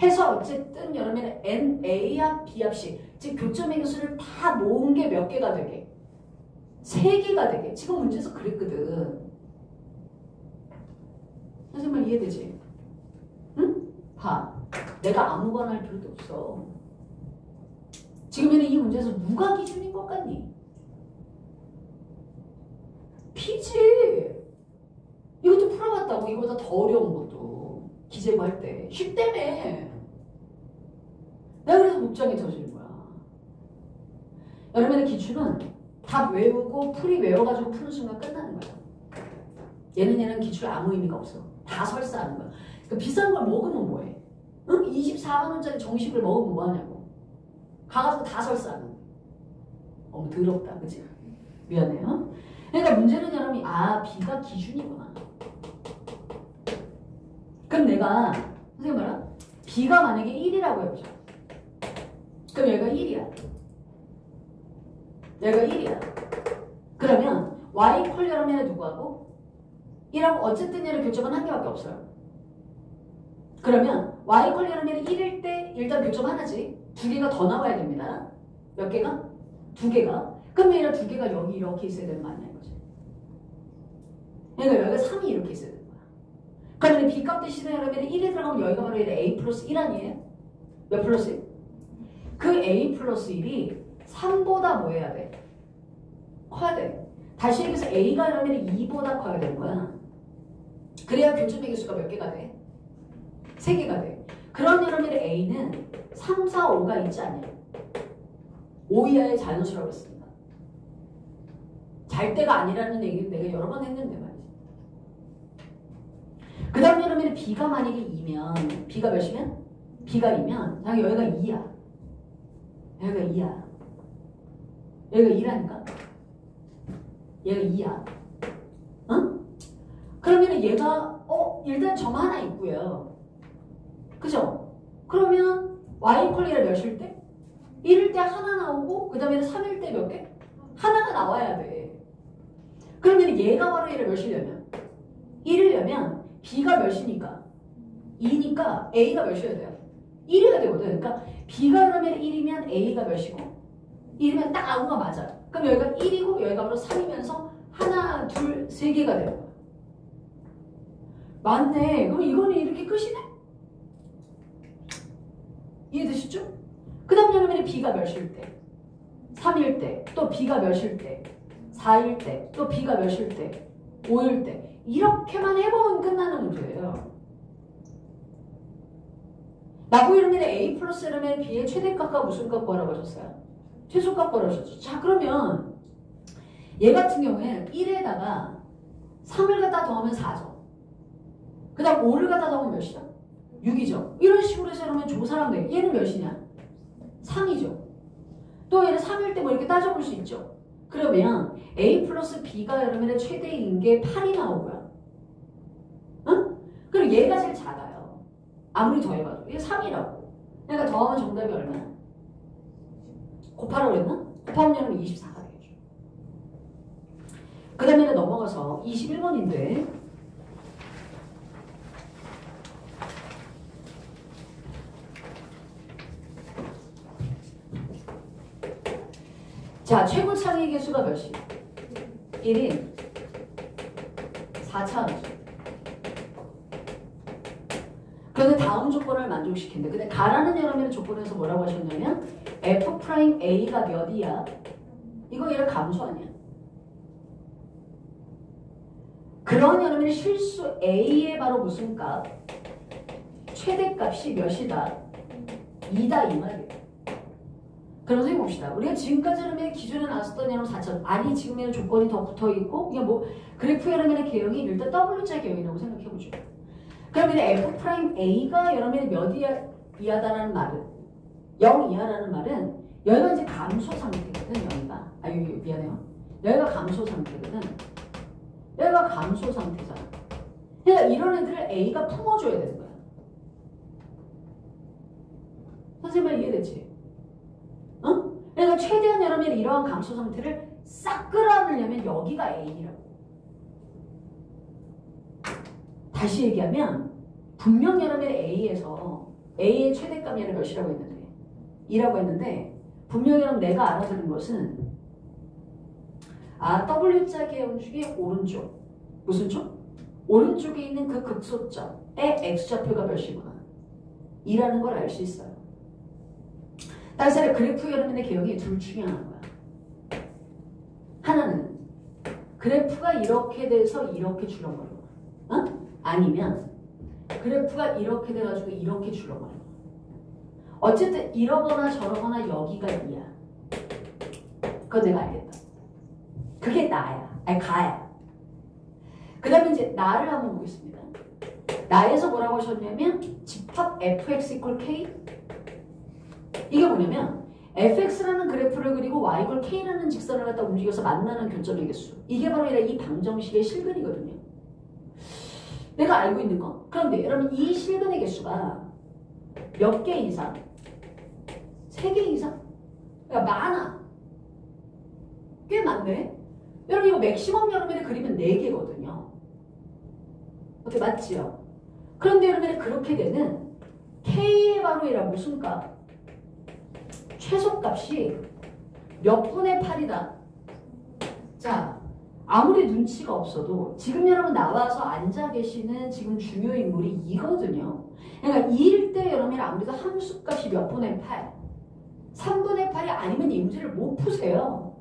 해서 어쨌든 여러분의 N, A합, B합씩 즉 교점의 개수를 다 모은 게 몇 개가 되게? 3개가 되게. 지금 문제에서 그랬거든. 선생님 말 이해되지? 응? 봐. 내가 아무거나 할 필요도 없어. 지금에는 이 문제에서 누가 기준인 것 같니? P지. 이것도 풀어봤다고. 이거보다 더 어려운 것도. 기재부 할 때. 쉽다며. 내가 그래서 목장이 터지는 거야. 여러분의 기출은 답 외우고 풀이 외워가지고 푸는 순간 끝나는 거야. 얘는 기출 아무 의미가 없어. 다 설사하는 거야. 그러니까 비싼 걸 먹으면 뭐해? 응? 24만 원짜리 정식을 먹으면 뭐하냐고. 가가지고 다 설사하는 거야. 어머 더럽다. 그치? 미안해요. 그러니까 문제는 여러분이 B가 기준이구나. 그럼 내가 선생님 말아? B가 만약에 1이라고 해보자. 그럼 얘가 1이야. 얘가 1이야. 그러면 y 콜 여러분의 누구하고? 1하고 어쨌든 얘를 교점은 한 개밖에 없어요. 그러면 y 콜 여러분의 1일 때 일단 교점 하나지. 2개가 더 나와야 됩니다. 몇 개가? 2개가. 그럼 얘가 2개가 여기 이렇게 있어야 되는 거 아니야 이거지. 그러니까 여기가 3이 이렇게 있어야 되는 거야. 그러면 B값 대신에 여러분이 1에 들어가면 여기가 바로 얘가 A 플러스 1 아니에요? 몇 플러스 1? 그 A 플러스 1이 3보다 뭐 해야 돼? 커야 돼. 다시 얘기해서 A가 여러분이 2보다 커야 되는 거야. 그래야 교점의 개수가 몇 개가 돼? 3개가 돼. 그런 여러분의 A는 3, 4, 5가 있지 않아요? 5 이하의 자연수라고 했습니다. 잘 때가 아니라는 얘기는 내가 여러 번 했는데 말이지. 그 다음에 여러분의 B가 만약에 2면 B가 몇이면? B가 2면 당연히 여기가 2야. 여기가 2야. 여기가 2라니까? 얘가 2야. 응? 그러면 얘가 일단 점 하나 있고요. 그죠? 그러면 y 콜리를 몇일 때? 1일 때 하나 나오고 그 다음에 3일 때 몇 개? 하나가 나와야 돼. 그러면 얘가 바로 얘를 몇이려면? 1이려면 B가 몇이니까? 2니까 A가 몇이어야 돼요? 1이가 되거든. 그러니까 B가 그러면 1이면 A가 몇이고 1이면 딱 아구가 맞아. 그럼 여기가 1이고 여기가 바로 3이면서 하나, 둘, 3개가 되는 거야. 맞네. 그럼 이거는 이렇게 끝이네? 이해되시죠? 그 다음 여러분이 B가 몇일 때? 3일 때. 또 B가 몇일 때? 4일 때. 또 B가 몇일 때? 5일 때. 이렇게만 해보면 끝나는 문제예요. 나고 이러면 A 플러스 이러면 B의 최대값과 무슨 값 구하라고 하셨어요? 최소값 구하라고 하셨죠. 자 그러면 얘 같은 경우에 1에다가 3을 갖다 더하면 4죠. 그 다음 5를 갖다 더하면 몇이죠? 6이죠. 이런 식으로 해서 그러면 조사하면 돼. 얘는 몇이냐? 3이죠. 또 얘는 3일 때 뭐 이렇게 따져볼 수 있죠. 그러면 A 플러스 B가 여러분의 최대인 게 8이 나오고요. 응? 그리고 얘가 제일 작아요. 아무리 더해봐도. 이게 3이라고. 그러니까 더하면 정답이 얼마야? 곱하라고 그랬나? 곱하면 여러분 24가 되겠죠. 그 다음에 넘어가서 21번인데 자, 최고 창의 개수가 몇이? 1인 4차원이죠. 그런데 다음 조건을 만족시킨다. 근데 가라는 여러분의 조건에서 뭐라고 하셨냐면 F'A가 몇이야? 이거 얘를 감수 아니야? 그런 여러분의 실수 A의 바로 무슨 값? 최대값이 몇이다? 2다 이 말이에요. 그럼 해봅시다. 우리가 지금까지 여러분의 기준에 나왔었던 여러분 4천. 아니 지금에는 조건이 더 붙어있고 이게 뭐 그래프 여러분의 개형이 일단 W자 개형이라고 생각해보죠. 그러면 F'A가 여러분의 몇이야? 이하다라는 말은 0 이하라는 말은 여기가 이제 감소 상태거든. 여기가 미안해요. 여기가 감소 상태거든. 여기가 감소 상태잖아. 그러니까 이런 애들을 A가 품어줘야 되는 거야. 선생님 말 이해되지? 어? 그러니까 최대한 여러분이 이러한 감소 상태를 싹 끌어안으려면 여기가 A라고. 다시 얘기하면 분명 여러분이 A의 최대값 얘를 몇이라고 했는데 2라고 했는데 분명히 여러분 내가 알아들은 것은 W자 계형 중에 오른쪽 무슨 쪽? 오른쪽에 있는 그 극소점의 X좌표가 몇이구나 2라는 걸 알 수 있어요. 따라서 그래프 여러분의 계형이 둘 중에 하나인 거야. 하나는 그래프가 이렇게 돼서 이렇게 출렁거려. 어? 아니면 그래프가 이렇게 돼가지고 이렇게 출렁거려. 어쨌든 이러거나 저러거나 여기가 2야. 그건 내가 알겠다. 그게 나야. 아니 가야. 그 다음에 이제 나를 한번 보겠습니다. 나에서 뭐라고 하셨냐면 집합 fx equal k. 이게 뭐냐면 fx라는 그래프를 그리고 y equal k라는 직선을 갖다 움직여서 만나는 교점의 개수. 이게 바로 이 방정식의 실근이거든요. 내가 알고 있는 거. 그런데 여러분 이 실근의 개수가 몇 개 이상? 3개 이상? 그러니까 많아. 꽤 많네. 여러분 이거 맥시멈 여러분의 그림은 4개거든요. 어때 맞지요? 그런데 여러분이 그렇게 되는 K의 바로 이라 무슨 값? 최소값이 몇 분의 8이다. 자, 아무리 눈치가 없어도 지금 여러분 나와서 앉아 계시는 지금 중요 인물이 이거든요. 그러니까 2일 때 여러분이 아무래도 함수값이 몇 분의 8? 3분의 8이 아니면 이 문제를 못 푸세요.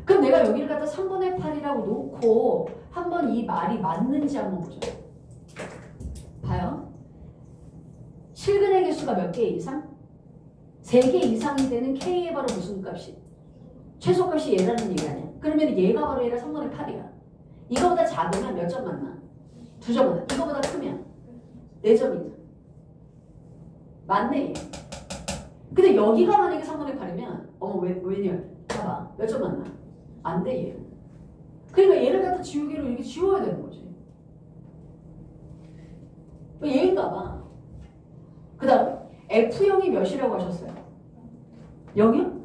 그럼 내가 여기를 갖다 3분의 8이라고 놓고 한번 이 말이 맞는지 한번 보자. 봐요. 실근의 개수가 몇 개 이상? 3개 이상이 되는 K의 바로 무슨 값이? 최소값이 얘라는 얘기 아니야. 그러면 얘가 바로 얘가 3분의 8이야. 이거보다 작으면 몇 점 맞나? 2점 맞나? 이거보다 크면 4점이죠. 맞네 얘. 근데 여기가 만약에 3분의 8이면 어머 왜냐? 봐봐. 몇 점 맞나? 안 돼 얘. 그러니까 얘를 갖다 지우개로 이렇게 지워야 되는 거지. 얘인가 봐. 그 다음 F형이 몇이라고 하셨어요? 0이요?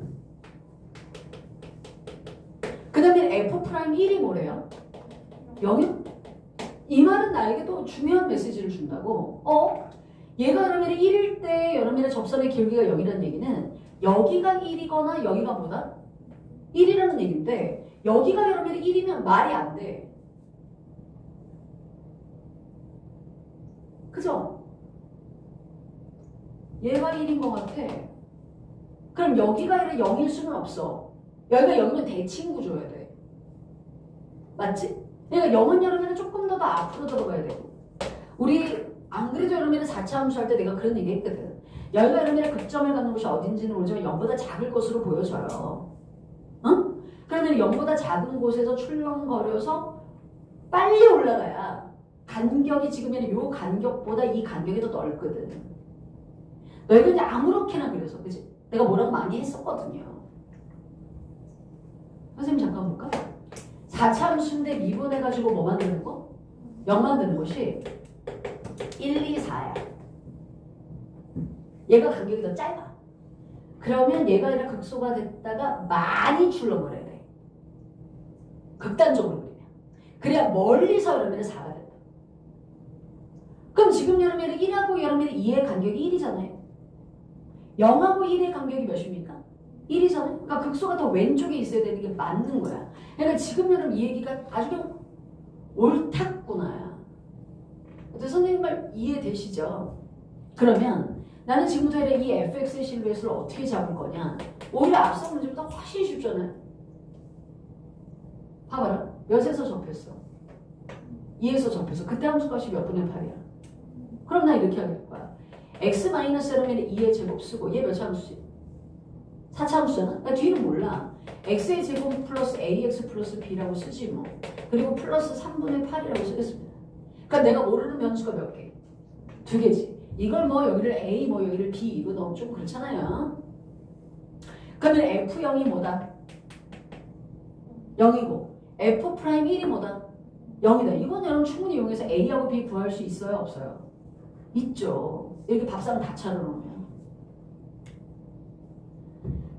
그 다음에 F'1이 뭐래요? 0이요? 이 말은 나에게 또 중요한 메시지를 준다고. 얘가 여러분이 1일 때 여러분의 접선의 기울기가 0이라는 얘기는 여기가 1이거나 여기가 뭐다? 1이라는 얘기인데 여기가 여러분이 1이면 말이 안 돼. 그죠? 얘가 1인 것 같아. 그럼 여기가 0일 수는 없어. 여기가 0이면 대칭 구조여야 돼. 맞지? 그러니까 0은 여러분은 조금 더 앞으로 들어가야 되고. 우리 안 그래도 여러분은 4차 함수할 때 내가 그런 얘기 했거든. 여기가 여러분의 극점을 갖는 곳이 어딘지는 모르지만 0보다 작을 것으로 보여져요. 응? 그러면 0보다 작은 곳에서 출렁거려서 빨리 올라가야 간격이 지금은 요 간격보다 이 간격이 더 넓거든. 너희가 이제 아무렇게나 그래서 그치? 내가 뭐라고 많이 했었거든요. 선생님 잠깐 볼까? 4차 함수인데 미분해가지고 뭐 만드는 거? 0 만드는 것이 1, 2, 4야. 얘가 간격이 더 짧아. 그러면 얘가 아니라 극소가 됐다가 많이 출렁거려야 돼. 극단적으로 그리면. 그래야 멀리서 여러분의 4가 된다. 그럼 지금 여러분의 1하고 여러분의 2의 간격이 1이잖아요. 0하고 1의 간격이 몇입니까? 1이잖아요. 그러니까 극소가 더 왼쪽에 있어야 되는 게 맞는 거야. 그러니까 지금 여러분 이 얘기가 아주 그냥 옳았구나. 선생님 말 이해되시죠? 그러면 나는 지금부터 이 fx의 실루엣을 어떻게 잡을 거냐? 오히려 앞서 문제보다 훨씬 쉽잖아요. 봐봐라. 몇에서 접했어? 2에서 접했어. 그때 함수값이 몇 분의 8이야? 그럼 나 이렇게 할 거야. x-l면 2의 제곱 쓰고 얘 몇 함수지? 4차 함수잖아? 나 뒤는 몰라. x의 제곱 플러스 ax 플러스 b라고 쓰지 뭐. 그리고 플러스 3분의 8이라고 쓰겠습니다. 그러니까 내가 모르는 변수가 몇 개? 두 개지. 이걸 뭐 여기를 A 뭐 여기를 B로 넣으면 좀 그렇잖아요. 그러면 F0이 뭐다? 0이고 F'1이 뭐다? 0이다. 이건 여러분 충분히 이용해서 A하고 B 구할 수 있어요? 없어요? 있죠. 이렇게 밥상 다 차려놓으면.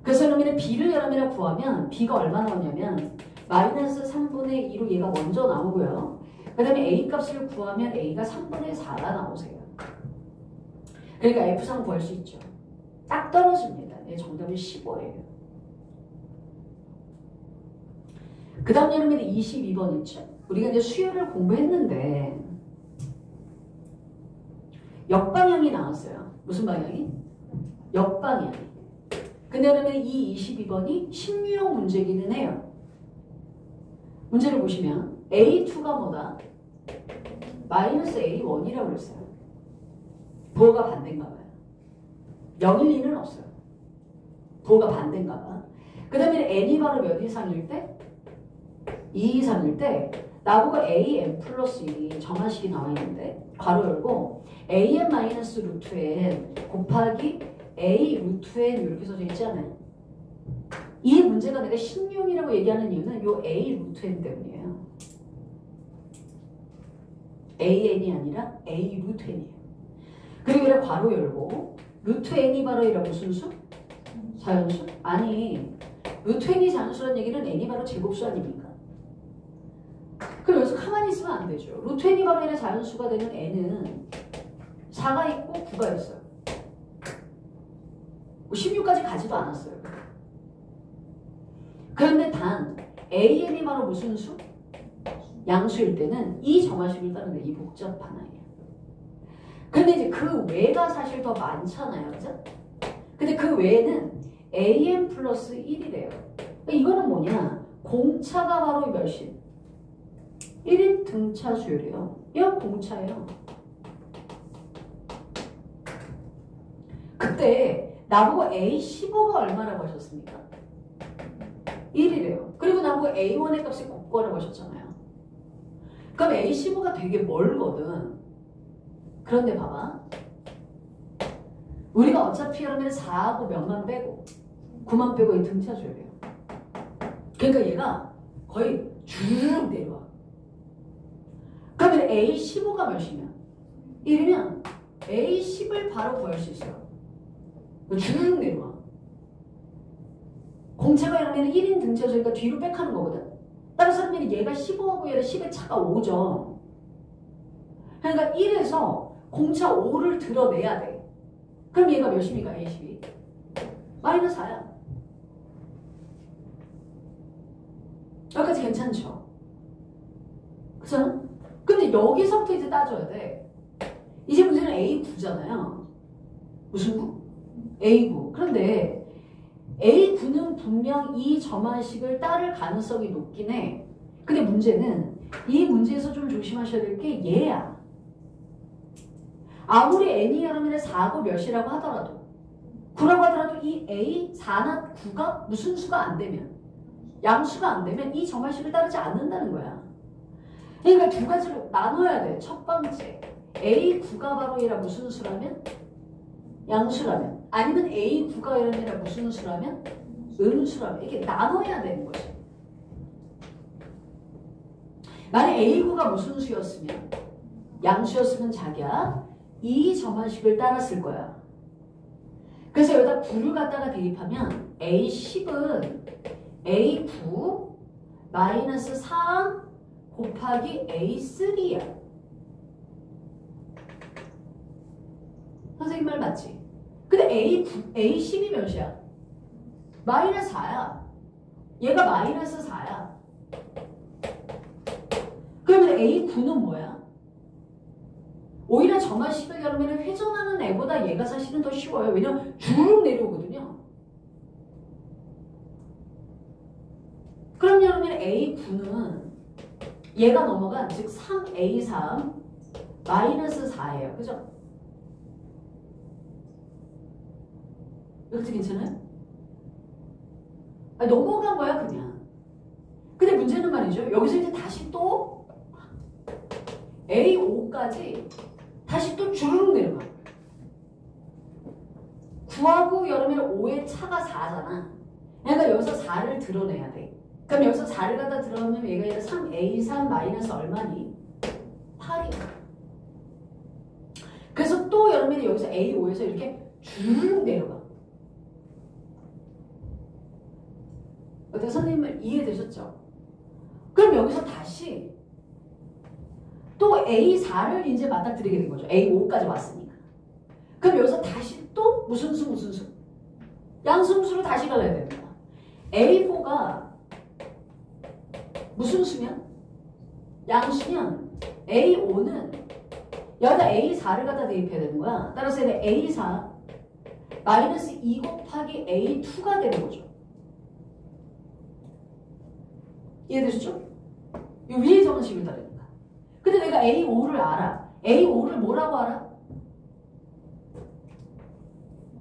그래서 여러분이 B를 여러분이 구하면 B가 얼마 나오냐면 마이너스 3분의 2로 얘가 먼저 나오고요. 그 다음에 A 값을 구하면 A가 3분의 4가 나오세요. 그러니까 F3 구할 수 있죠. 딱 떨어집니다. 네, 정답은 15예요. 그 다음 여러분이 22번 있죠. 우리가 이제 수열을 공부했는데 역방향이 나왔어요. 무슨 방향이? 역방향. 근데 여러분 이 22번이 신유형 문제기는 해요. 문제를 보시면 A2가 뭐다? 마이너스 A1이라고 그랬어요. 부호가 반대인가 봐요. 0, 1, 2는 없어요. 부호가 반대인가 봐. 그 다음에 n이 바로 몇 이상일 때? 2 이상일 때 나보고 an 플러스 1이 정화식이 나와 있는데 괄호 열고 an 마이너스 루트 n 곱하기 a 루트 n 이렇게 써져 있지 않아요? 이 문제가 내가 신유형이라고 얘기하는 이유는 요 a 루트 n 때문이에요. an이 아니라 a 루트 n이에요. 그리고 얘를 괄호 열고 루트 n이 바로 이라 무슨 수? 자연수? 아니 루트 n이 자연수라는 얘기는 n이 바로 제곱수 아닙니까? 그럼 여기서 가만히 있으면 안 되죠. 루트 n이 바로 이라 자연수가 되는 n은 4가 있고 9가 있어요. 16까지 가지도 않았어요. 그런데 단 an이 바로 무슨 수? 양수일 때는 이 정화식을 따르는 이 복잡한 아이예요. 근데 이제 그 외가 사실 더 많잖아요. 그죠? 근데 그 외에는 an 플러스 1이래요. 이거는 뭐냐? 공차가 바로 몇인? 1인 등차 수열이에요. 이건 공차예요. 그때 나보고 A15가 얼마라고 하셨습니까? 1이래요. 그리고 나보고 A1의 값이 곱거라고 하셨잖아요. 그럼 A15가 되게 멀거든. 그런데 봐봐. 우리가 어차피 그러면 4하고 몇만 빼고 9만 빼고 이 등차 수열이에요. 그러니까 얘가 거의 쭉 내려와. 그러면 A15가 몇이면? 1이면 A10을 바로 구할 수 있어요. 쭉 내려와. 공차가 이러면 1인 등차수니까 뒤로 백하는 거거든. 따라서 얘가 15하고 얘가 10의 차가 5죠. 그러니까 1에서 공차 5를 드러내야 돼. 그럼 얘가 몇입니까? A12? 마이너스 4야. 여기까지 괜찮죠? 그쵸? 근데 여기서부터 이제 따져야 돼. 이제 문제는 A9잖아요. 무슨 9? A9. 그런데 A9는 분명 이 점화식을 따를 가능성이 높긴 해. 근데 문제는 이 문제에서 좀 조심하셔야 될 게 얘야. 아무리 n이 여러분의 4고 몇이라고 하더라도 9라고 하더라도 이 A4나 9가 무슨 수가 안 되면 양수가 안 되면 이 점화식을 따르지 않는다는 거야. 그러니까 두 가지로 나눠야 돼. 첫 번째 A9가 바로 얘라 무슨 수라면? 양수라면. 아니면 A9가 얘라 무슨 수라면? 음수라면. 이렇게 나눠야 되는 거지. 만약 A9가 무슨 수였으면? 양수였으면 자기야 이 점화식을 따랐을 거야. 그래서 여기다 9를 갖다가 대입하면 A10은 A9 마이너스 4 곱하기 A3야. 선생님 말 맞지? 근데 A10이 몇이야? 마이너스 4야. 얘가 마이너스 4야. 그러면 A9는 뭐야? 오히려 점화식을 여러분은 회전하는 애보다 얘가 사실은 더 쉬워요. 왜냐면 쭉 내려오거든요. 그럼 여러분 A9는 얘가 넘어간 즉 3A3 마이너스 4예요. 그죠? 여기서 괜찮아요? 아니, 넘어간 거야 그냥. 근데 문제는 말이죠. 여기서 이제 다시 또 A5까지 다시 또 주르륵 내려. 또 여러분의 5의 차가 4잖아. 그러니까 여기서 4를 드러내야 돼. 그럼 여기서 4를 갖다 드러내면 얘가 3a3 마이너스 얼마니? 8이야. 그래서 또 여러분이 여기서 a5에서 이렇게 쭉 내려가. 어때? 선생님 이해되셨죠? 그럼 여기서 다시 또 A4를 이제 맞닥뜨리게 된 거죠. A5까지 왔으니까. 그럼 여기서 다시 또 무슨 수? 양수음수로 다시 갈라야 됩니다. A4가 무슨 수면? 양수면 A5는 여기다 A4를 갖다 대입해야 되는 거야. 따라서 얘는 A4 마이너스 2 곱하기 A2가 되는 거죠. 이해되시죠? 이 위에 적은 식을 따르니까. 근데 내가 A5를 알아. A5를 뭐라고 알아?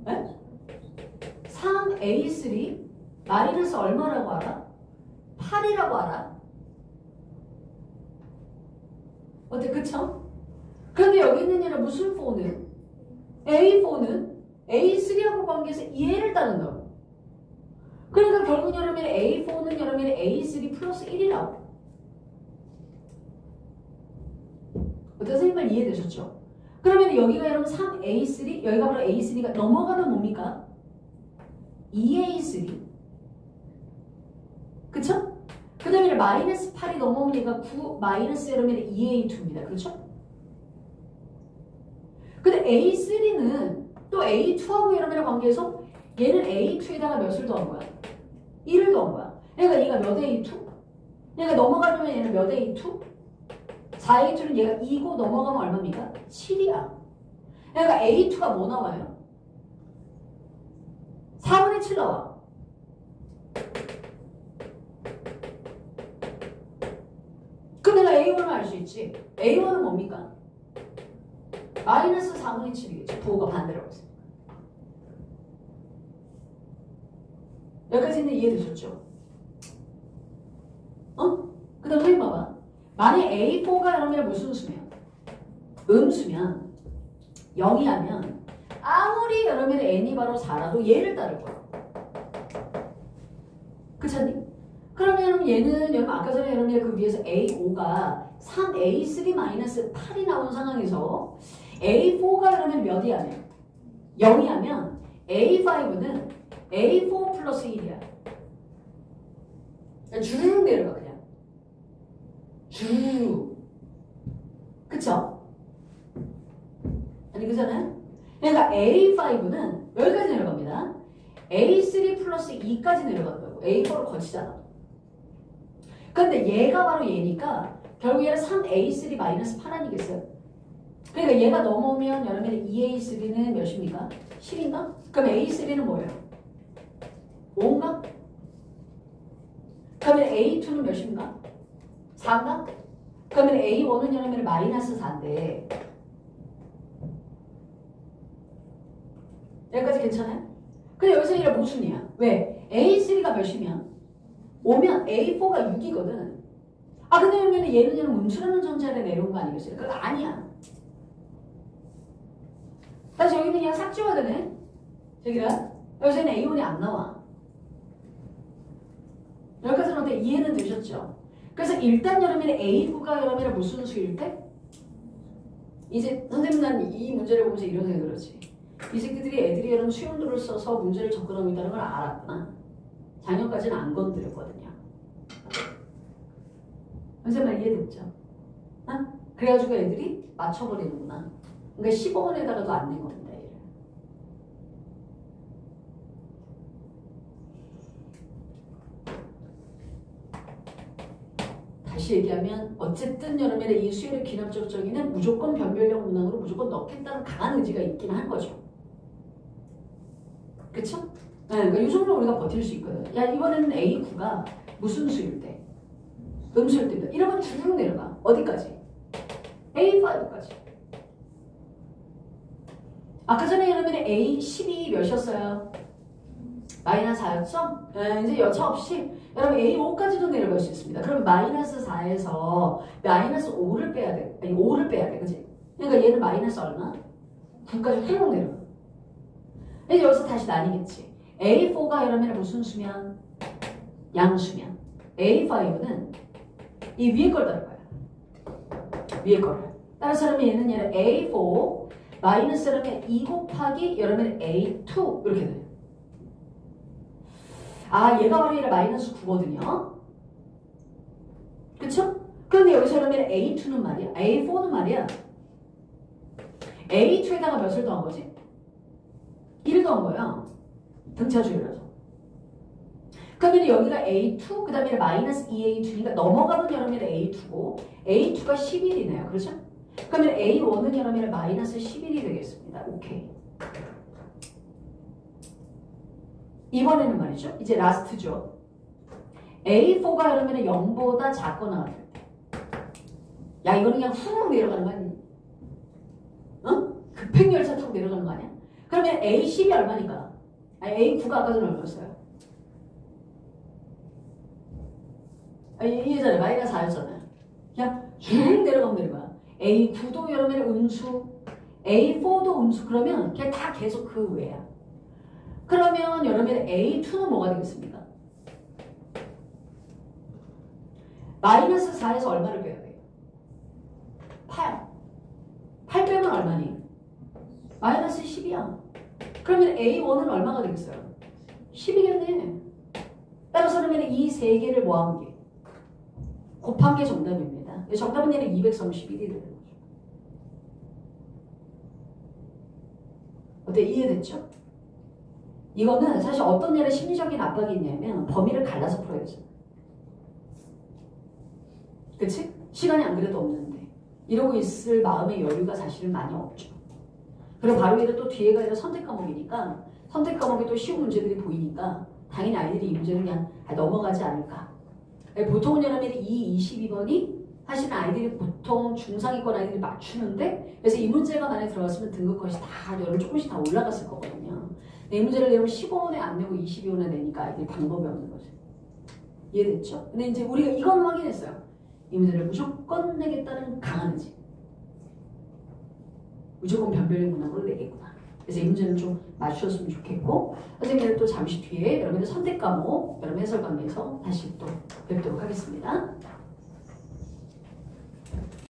네? 3A3 마이너스 얼마라고 알아? 8이라고 알아. 어때? 그쵸? 그런데 여기 있는 얘는 무슨 4는? A4는 A3하고 관계해서 얘를 따른다고. 그러니까 결국 여러분의 A4는 여러분의 A3 플러스 1이라고. 어떤 선생님 말 이해되셨죠? 그러면 여기가 여러분 3A3, 여기가 바로 A3가 넘어가면 뭡니까? 2A3. 그쵸? 그 다음에 마이너스 8이 넘어오니까 9 마이너스 여러분의 2A2입니다. 그렇죠? 근데 A3는 또 A2하고 여러분의 관계에서 얘는 A2에다가 몇을 더한 거야? 1을 더한 거야. 그러니까 얘가 몇 A2? 그러니까 넘어가면 얘는 몇 A2? 4A2는 얘가 2고 넘어가면 얼마입니까? 7이야. 그러니까 A2가 뭐 나와요? 4분의 7 나와. 그럼 내가 A1을 알 수 있지. A1은 뭡니까? 마이너스 4분의 7이겠죠. 부호가 반대라고 했습니다. 여기까지는 이해되셨죠? 그 다음 선생님 봐봐. 만약 A4가 여러분의 무슨 수면? 음수면 0이하면 아무리 여러분의 n이 바로 4라도 얘를 따를 거야. 그렇니? 그러면 얘는 여러분 아까 전에 여러분의 그 위에서 A5가 3A3-8이 나온 상황에서 A4가 여러분 몇이 하면 0이 하면 A5는 A4 플러스 1이야. 쭉 내려가 그냥. 쭉. 그쵸? 아니 그잖아요? 그러니까 A5는 여기까지 내려갑니다. A3 플러스 2까지 내려간다고. A4를 거치잖아. 근데 얘가 바로 얘니까 결국 얘는 3A3 마이너스 8 아니겠어요? 그러니까 얘가 넘어오면 여러분 2A3는 몇입니까? 10인가? 그럼 A3는 뭐예요? 5인가? 그러면 A2는 몇인가? 4인가? 그러면 A1은 여러분 마이너스 4인데 여기까지 괜찮아요? 근데 여기서 얘가 무슨이야? 왜? A3가 몇이면? 5면 A4가 6이거든. 아 근데 그러면 얘는 음수라는 전자에 내려온 거 아니겠어요? 그거 아니야. 다시 여기는 그냥 삭 지워야 되네. 저기라. 여기서는 A1이 안 나와. 여기까지는 어때? 이해는 되셨죠? 그래서 일단 여러분의 A9가 여러분의 무슨 수일 때? 이제 선생님 난 이 문제를 보면서 이런 생각을 하지. 이 새끼들이 애들이 여러분 수용도를 써서 문제를 접근하고 있다는 걸 알았구나. 작년까지는 안 건드렸거든요. 선생님 말 이해됐죠? 그래가지고 애들이 맞춰버리는구나. 그러니까 15원에다가도 안 낸 겁니다. 얘를. 다시 얘기하면 어쨌든 여러분의 이 수열의 기납적 정의는 무조건 변별력 문항으로 무조건 넣겠다는 강한 의지가 있긴 한 거죠. 그쵸? 네, 그러니까 이 정도로 우리가 버틸 수 있거든. 야 이번에는 A9가 무슨 수일 때? 음수일 때입니다. 이러면 쭉 내려가. 어디까지? A5까지. 아까 전에 여러분의 A12 몇이었어요? 마이너스 4였죠? 네, 이제 여차 없이 여러분 A5까지도 내려갈 수 있습니다. 그러면 마이너스 4에서 마이너스 5를 빼야 돼. 아니 5를 빼야 돼. 그치? 그러니까 얘는 마이너스 얼마? 9까지 훌렁 내려가. 이제 여기서 다시 나뉘겠지. A4가 여러분의 무슨 수면? 양수면. A5는 이 위에 걸 따를 거야. 위에 거를. 따라서 여러분 얘는 A4 마이너스 여러분 2 곱하기 여러분 A2 이렇게 돼요. 아 얘가 바로 얘가 마이너스 9거든요. 그쵸? 그런데 여기서 여러분 A2는 말이야. A4는 말이야. A2에다가 몇을 더한 거지? 1을 더한 거야. 등차 주율이라서. 그러면 여기가 A2, 그 다음에 마이너스 2A2니까 넘어가는 여러분 A2고 A2가 11이네요. 그렇죠? 그러면 A1은 여러분 마이너스 11이 되겠습니다. 오케이. 이번에는 말이죠. 이제 라스트죠. A4가 여러분 0보다 작거나 같을 때. 야 이거는 그냥 후루룩 내려가는 거 아니야? 어? 급행열차 타고 내려가는 거 아니야? 그러면 A10이 얼마니까? 아니 A9가 아까 전에 얼마였어요? 이해잖아요. 마이너스 4였잖아요. 그냥 쭉 내려가면 되는 거야. A9도 여러분 음수, A4도 음수. 그러면 그냥 다 계속 그 외야. 그러면 여러분 A2는 뭐가 되겠습니까? 마이너스 4에서 얼마를 빼야 돼요? 8. 8 빼면 얼마니? 마이너스 10이야. 그러면 A1은 얼마가 되겠어요? 10이겠네. 따라서 그러면 이 세 개를 모아온 게 곱한 게 정답입니다. 정답은 얘는 231이 되는 거죠. 어때? 이해됐죠? 이거는 사실 어떤 일에 심리적인 압박이 있냐면 범위를 갈라서 풀어야죠. 그치? 시간이 안 그래도 없는데 이러고 있을 마음의 여유가 사실은 많이 없죠. 그리고 바로 얘는 또 뒤에가 아니라 선택 과목이니까 선택 과목에 또 쉬운 문제들이 보이니까 당연히 아이들이 이 문제는 그냥 넘어가지 않을까. 보통은 여러분 이 22번이 사실은 아이들이 보통 중상위권 아이들이 맞추는데 그래서 이 문제가 만약에 들어갔으면 등급 컷이 다 여러분 조금씩 다 올라갔을 거거든요. 이 문제를 여러분 15원에 안 내고 22원에 내니까 아이들이 방법이 없는 거죠. 이해됐죠? 근데 이제 우리가 이건 확인했어요. 이 문제를 무조건 내겠다는 강한 의지. 무조건 변별의 문항으로 내겠구나. 그래서 이 문제는 좀 맞추셨으면 좋겠고 선생님은 또 잠시 뒤에 여러분의 선택 과목, 여러분 해설 강의에서 다시 또 뵙도록 하겠습니다.